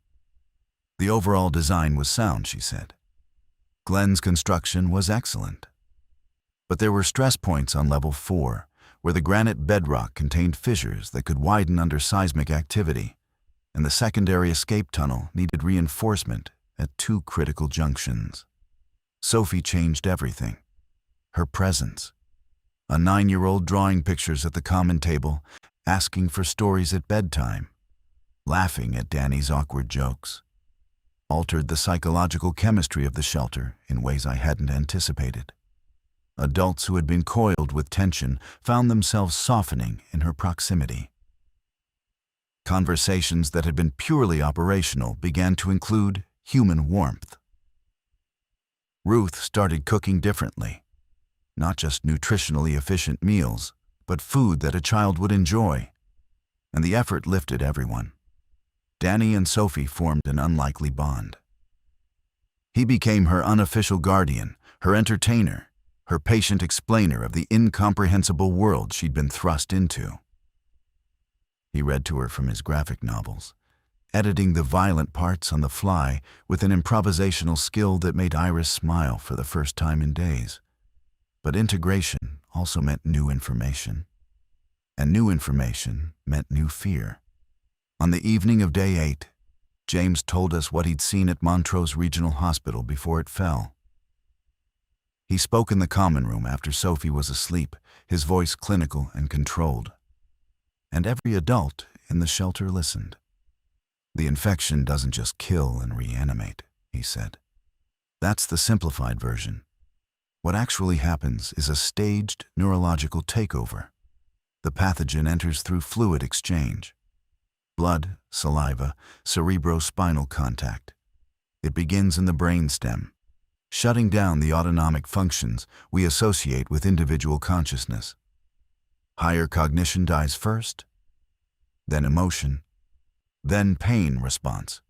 The overall design was sound, she said. Glenn's construction was excellent. But there were stress points on level 4, where the granite bedrock contained fissures that could widen under seismic activity, and the secondary escape tunnel needed reinforcement at 2 critical junctions. Sophie changed everything. Her presence. A 9-year-old drawing pictures at the common table, asking for stories at bedtime, laughing at Danny's awkward jokes, altered the psychological chemistry of the shelter in ways I hadn't anticipated. Adults who had been coiled with tension found themselves softening in her proximity. Conversations that had been purely operational began to include human warmth. Ruth started cooking differently. Not just nutritionally efficient meals, but food that a child would enjoy. And the effort lifted everyone. Danny and Sophie formed an unlikely bond. He became her unofficial guardian, her entertainer, her patient explainer of the incomprehensible world she'd been thrust into. He read to her from his graphic novels, editing the violent parts on the fly with an improvisational skill that made Iris smile for the first time in days. But integration also meant new information. And new information meant new fear. On the evening of day 8, James told us what he'd seen at Montrose Regional Hospital before it fell. He spoke in the common room after Sophie was asleep, his voice clinical and controlled. And every adult in the shelter listened. "The infection doesn't just kill and reanimate," he said. "That's the simplified version. What actually happens is a staged neurological takeover. The pathogen enters through fluid exchange. Blood, saliva, cerebrospinal contact. It begins in the brainstem, shutting down the autonomic functions we associate with individual consciousness. Higher cognition dies first, then emotion, then pain response.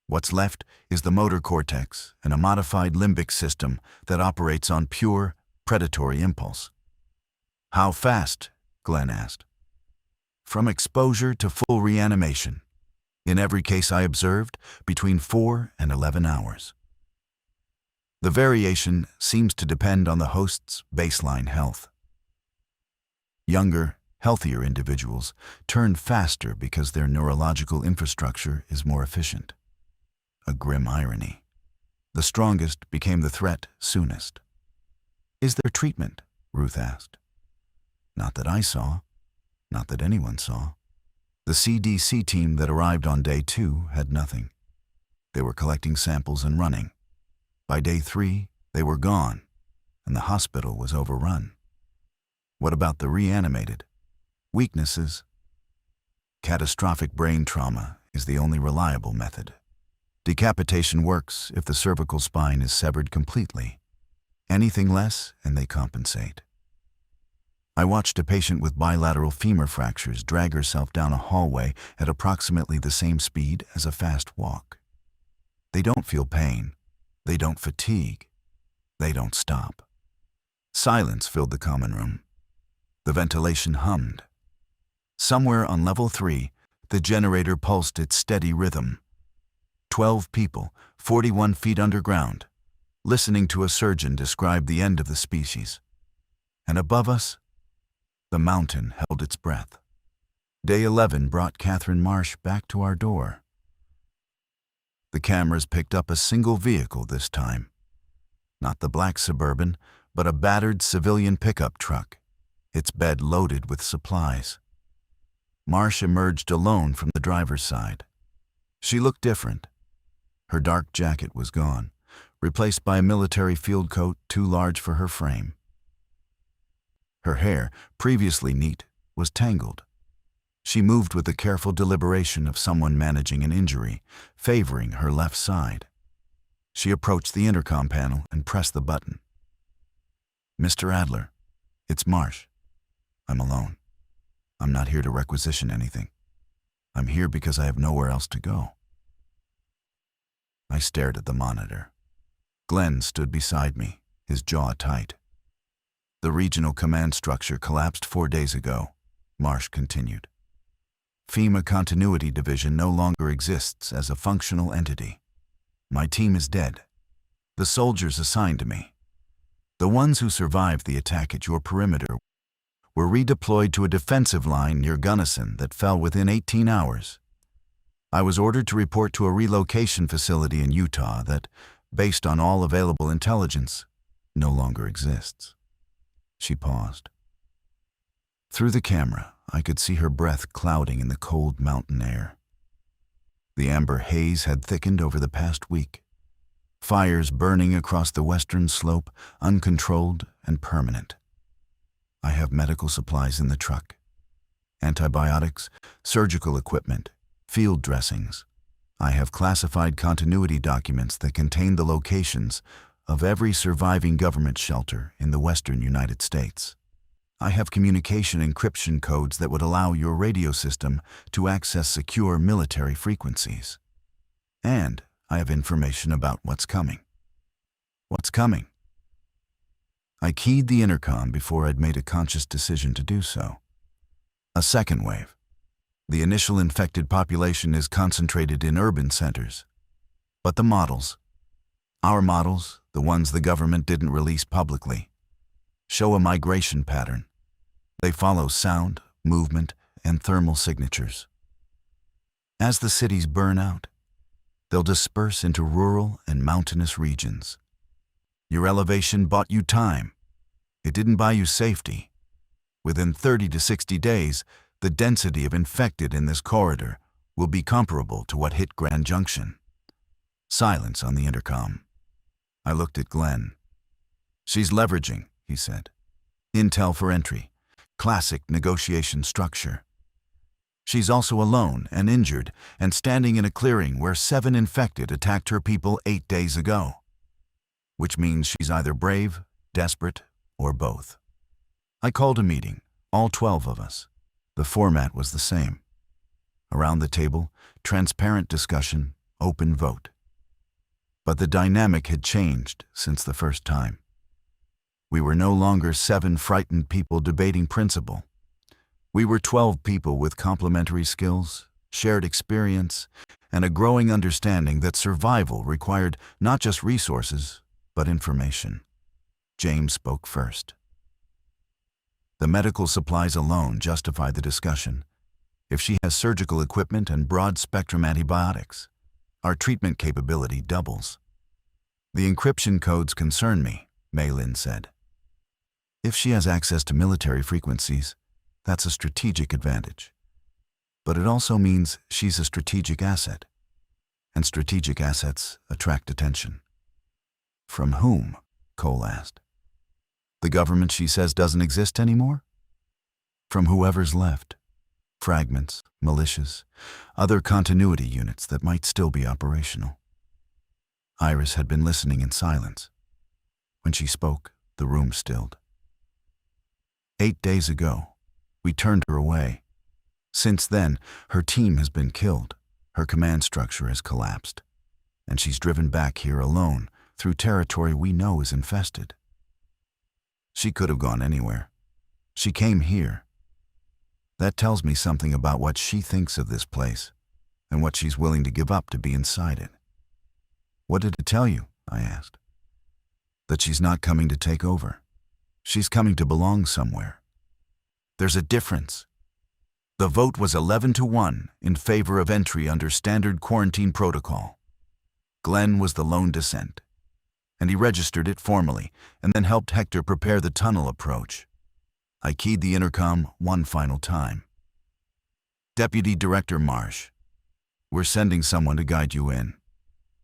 What's left is the motor cortex and a modified limbic system that operates on pure, predatory impulse. "How fast?" Glenn asked. "From exposure to full reanimation. In every case I observed, between 4 and 11 hours. The variation seems to depend on the host's baseline health." Younger, healthier individuals turn faster because their neurological infrastructure is more efficient. A grim irony. The strongest became the threat soonest. "Is there treatment?" Ruth asked. Not that I saw. Not that anyone saw. The CDC team that arrived on day 2 had nothing. They were collecting samples and running. By day 3, they were gone, and the hospital was overrun. What about the reanimated? Weaknesses? Catastrophic brain trauma is the only reliable method. Decapitation works if the cervical spine is severed completely. Anything less, and they compensate. I watched a patient with bilateral femur fractures drag herself down a hallway at approximately the same speed as a fast walk. They don't feel pain. They don't fatigue. They don't stop. Silence filled the common room. The ventilation hummed. Somewhere on level 3, the generator pulsed its steady rhythm. 12 people, 41 feet underground, listening to a surgeon describe the end of the species. And above us, the mountain held its breath. Day 11 brought Catherine Marsh back to our door. The cameras picked up a single vehicle this time. Not the black Suburban, but a battered civilian pickup truck, its bed loaded with supplies. Marsh emerged alone from the driver's side. She looked different. Her dark jacket was gone, replaced by a military field coat too large for her frame. Her hair, previously neat, was tangled. She moved with the careful deliberation of someone managing an injury, favoring her left side. She approached the intercom panel and pressed the button. "Mr. Adler, it's Marsh. I'm alone. I'm not here to requisition anything. I'm here because I have nowhere else to go." I stared at the monitor. Glenn stood beside me, his jaw tight. "The regional command structure collapsed 4 days ago," Marsh continued. "FEMA Continuity Division no longer exists as a functional entity. My team is dead. The soldiers assigned to me, the ones who survived the attack at your perimeter, were redeployed to a defensive line near Gunnison that fell within 18 hours. I was ordered to report to a relocation facility in Utah that, based on all available intelligence, no longer exists." She paused. Through the camera, I could see her breath clouding in the cold mountain air. The amber haze had thickened over the past week. Fires burning across the western slope, uncontrolled and permanent. I have medical supplies in the truck. Antibiotics, surgical equipment, field dressings. I have classified continuity documents that contain the locations of every surviving government shelter in the western United States. I have communication encryption codes that would allow your radio system to access secure military frequencies. And I have information about what's coming. What's coming? I keyed the intercom before I'd made a conscious decision to do so. A second wave. The initial infected population is concentrated in urban centers. But the models, our models, the ones the government didn't release publicly, show a migration pattern. They follow sound, movement, and thermal signatures. As the cities burn out, they'll disperse into rural and mountainous regions. Your elevation bought you time. It didn't buy you safety. Within 30 to 60 days, the density of infected in this corridor will be comparable to what hit Grand Junction. Silence on the intercom. I looked at Glenn. "She's leveraging," he said. "Intel for entry. Classic negotiation structure. She's also alone and injured and standing in a clearing where 7 infected attacked her people 8 days ago. Which means she's either brave, desperate, or both." I called a meeting, all 12 of us. The format was the same. Around the table, transparent discussion, open vote. But the dynamic had changed since the first time. We were no longer 7 frightened people debating principle. We were 12 people with complementary skills, shared experience, and a growing understanding that survival required not just resources, but information. James spoke first. The medical supplies alone justify the discussion. If she has surgical equipment and broad-spectrum antibiotics, our treatment capability doubles. The encryption codes concern me, Mei Lin said. If she has access to military frequencies, that's a strategic advantage. But it also means she's a strategic asset. And strategic assets attract attention. From whom? Cole asked. The government she says doesn't exist anymore? From whoever's left. Fragments, militias, other continuity units that might still be operational. Iris had been listening in silence. When she spoke, the room stilled. 8 days ago, we turned her away. Since then, her team has been killed, her command structure has collapsed, and she's driven back here alone through territory we know is infested. She could have gone anywhere. She came here. That tells me something about what she thinks of this place and what she's willing to give up to be inside it. What did it tell you? I asked. That she's not coming to take over. She's coming to belong somewhere. There's a difference. The vote was 11-1 in favor of entry under standard quarantine protocol. Glenn was the lone dissent, and he registered it formally and then helped Hector prepare the tunnel approach. I keyed the intercom one final time. Deputy Director Marsh, we're sending someone to guide you in.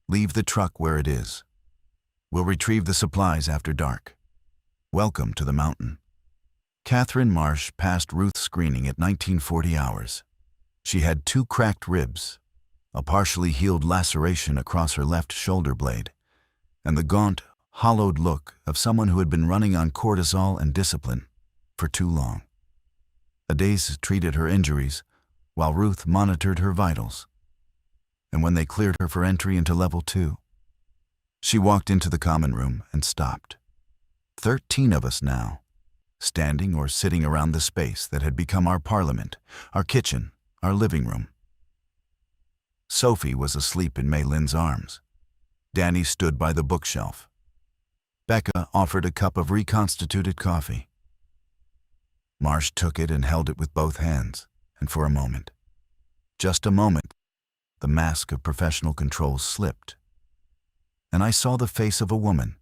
Leave the truck where it is. We'll retrieve the supplies after dark. Welcome to the mountain. Catherine Marsh passed Ruth's screening at 1940 hours. She had 2 cracked ribs, a partially healed laceration across her left shoulder blade, and the gaunt, hollowed look of someone who had been running on cortisol and discipline for too long. Adaze treated her injuries while Ruth monitored her vitals. And when they cleared her for entry into level 2, she walked into the common room and stopped. 13 of us now, standing or sitting around the space that had become our parliament, our kitchen, our living room. Sophie was asleep in Mei Lin's arms. Danny stood by the bookshelf. Becca offered a cup of reconstituted coffee. Marsh took it and held it with both hands, and for a moment, just a moment, the mask of professional control slipped, and I saw the face of a woman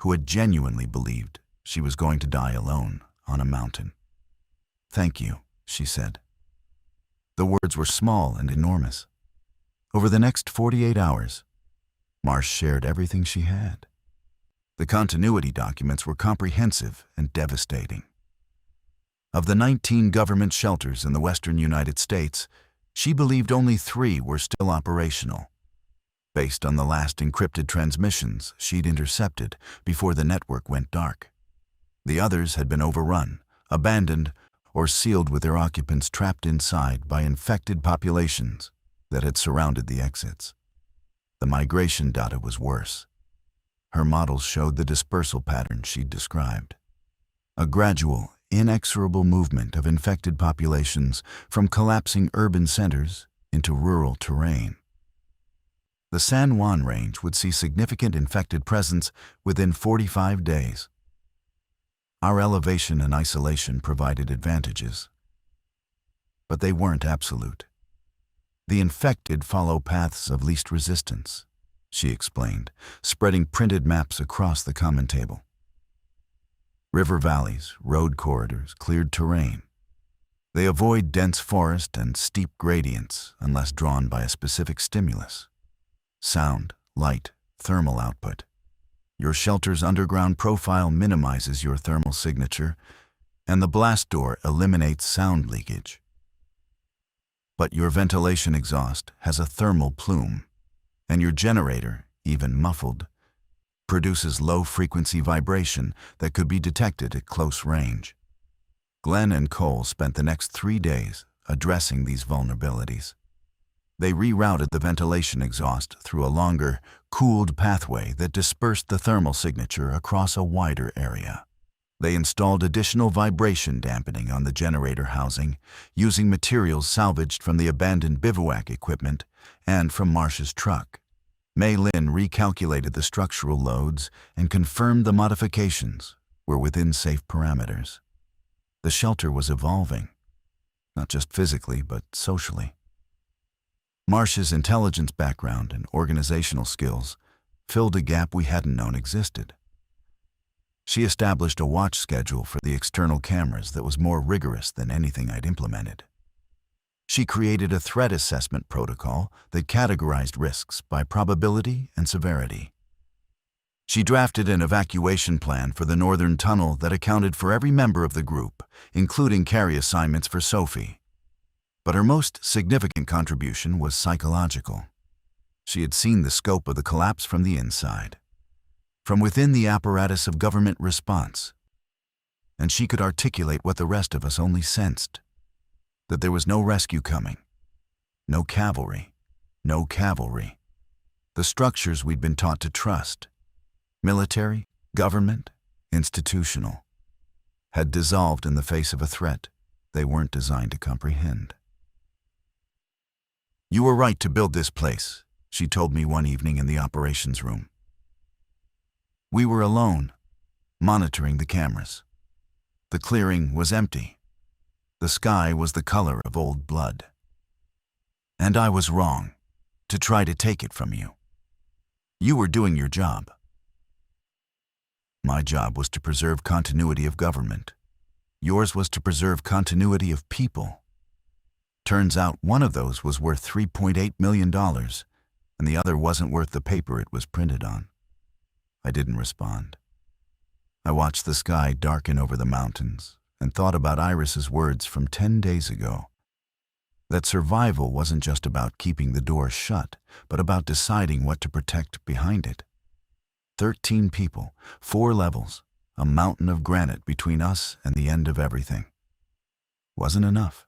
who had genuinely believed she was going to die alone on a mountain. Thank you, she said. The words were small and enormous. Over the next 48 hours, Marsh shared everything she had. The continuity documents were comprehensive and devastating. Of the 19 government shelters in the western United States, she believed only 3 were still operational, based on the last encrypted transmissions she'd intercepted before the network went dark. The others had been overrun, abandoned, or sealed with their occupants trapped inside by infected populations that had surrounded the exits. The migration data was worse. Her models showed the dispersal pattern she'd described. A gradual, inexorable movement of infected populations from collapsing urban centers into rural terrain. The San Juan Range would see significant infected presence within 45 days. Our elevation and isolation provided advantages, but they weren't absolute. The infected follow paths of least resistance, she explained, spreading printed maps across the common table. River valleys, road corridors, cleared terrain. They avoid dense forest and steep gradients unless drawn by a specific stimulus. Sound, light, thermal output. Your shelter's underground profile minimizes your thermal signature, and the blast door eliminates sound leakage. But your ventilation exhaust has a thermal plume, and your generator, even muffled, produces low-frequency vibration that could be detected at close range. Glenn and Cole spent the next 3 days addressing these vulnerabilities. They rerouted the ventilation exhaust through a longer, cooled pathway that dispersed the thermal signature across a wider area. They installed additional vibration dampening on the generator housing, using materials salvaged from the abandoned bivouac equipment and from Marsh's truck. Mei Lin recalculated the structural loads and confirmed the modifications were within safe parameters. The shelter was evolving, not just physically, but socially. Marsh's intelligence background and organizational skills filled a gap we hadn't known existed. She established a watch schedule for the external cameras that was more rigorous than anything I'd implemented. She created a threat assessment protocol that categorized risks by probability and severity. She drafted an evacuation plan for the northern tunnel that accounted for every member of the group, including carry assignments for Sophie. But her most significant contribution was psychological. She had seen the scope of the collapse from the inside, from within the apparatus of government response, and she could articulate what the rest of us only sensed, that there was no rescue coming, no cavalry, no cavalry. The structures we'd been taught to trust, military, government, institutional, had dissolved in the face of a threat they weren't designed to comprehend. "You were right to build this place," she told me one evening in the operations room. We were alone, monitoring the cameras. The clearing was empty. The sky was the color of old blood. And I was wrong to try to take it from you. You were doing your job. My job was to preserve continuity of government. Yours was to preserve continuity of people. Turns out one of those was worth $3.8 million, and the other wasn't worth the paper it was printed on. I didn't respond. I watched the sky darken over the mountains and thought about Iris's words from 10 days ago. That survival wasn't just about keeping the door shut, but about deciding what to protect behind it. 13 people, 4 levels, a mountain of granite between us and the end of everything. Wasn't enough.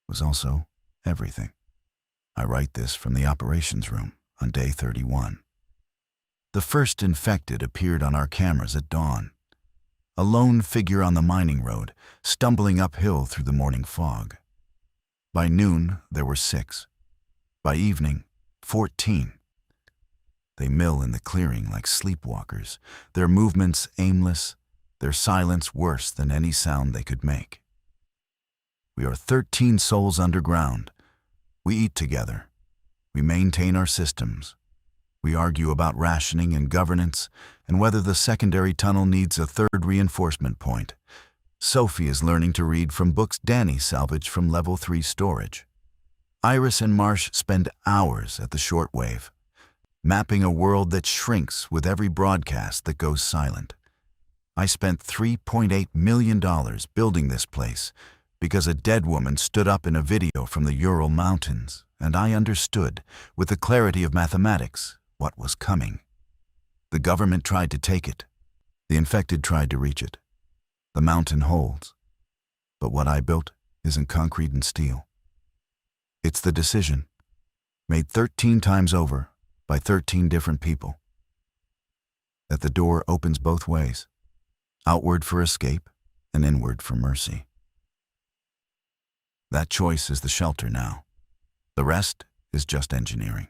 Was also everything. I write this from the operations room on day 31. The first infected appeared on our cameras at dawn. A lone figure on the mining road, stumbling uphill through the morning fog. By noon, there were 6. By evening, 14. They mill in the clearing like sleepwalkers, their movements aimless, their silence worse than any sound they could make. We are 13 souls underground. We eat together. We maintain our systems. We argue about rationing and governance and whether the secondary tunnel needs a 3rd reinforcement point. Sophie is learning to read from books Danny salvaged from level 3 storage. Iris and Marsh spend hours at the shortwave, mapping a world that shrinks with every broadcast that goes silent. I spent $3.8 million building this place because a dead woman stood up in a video from the Ural Mountains, and I understood, with the clarity of mathematics, what was coming. The government tried to take it. The infected tried to reach it. The mountain holds. But what I built isn't concrete and steel. It's the decision, made 13 times over by 13 different people, that the door opens both ways, outward for escape and inward for mercy. That choice is the shelter now. The rest is just engineering.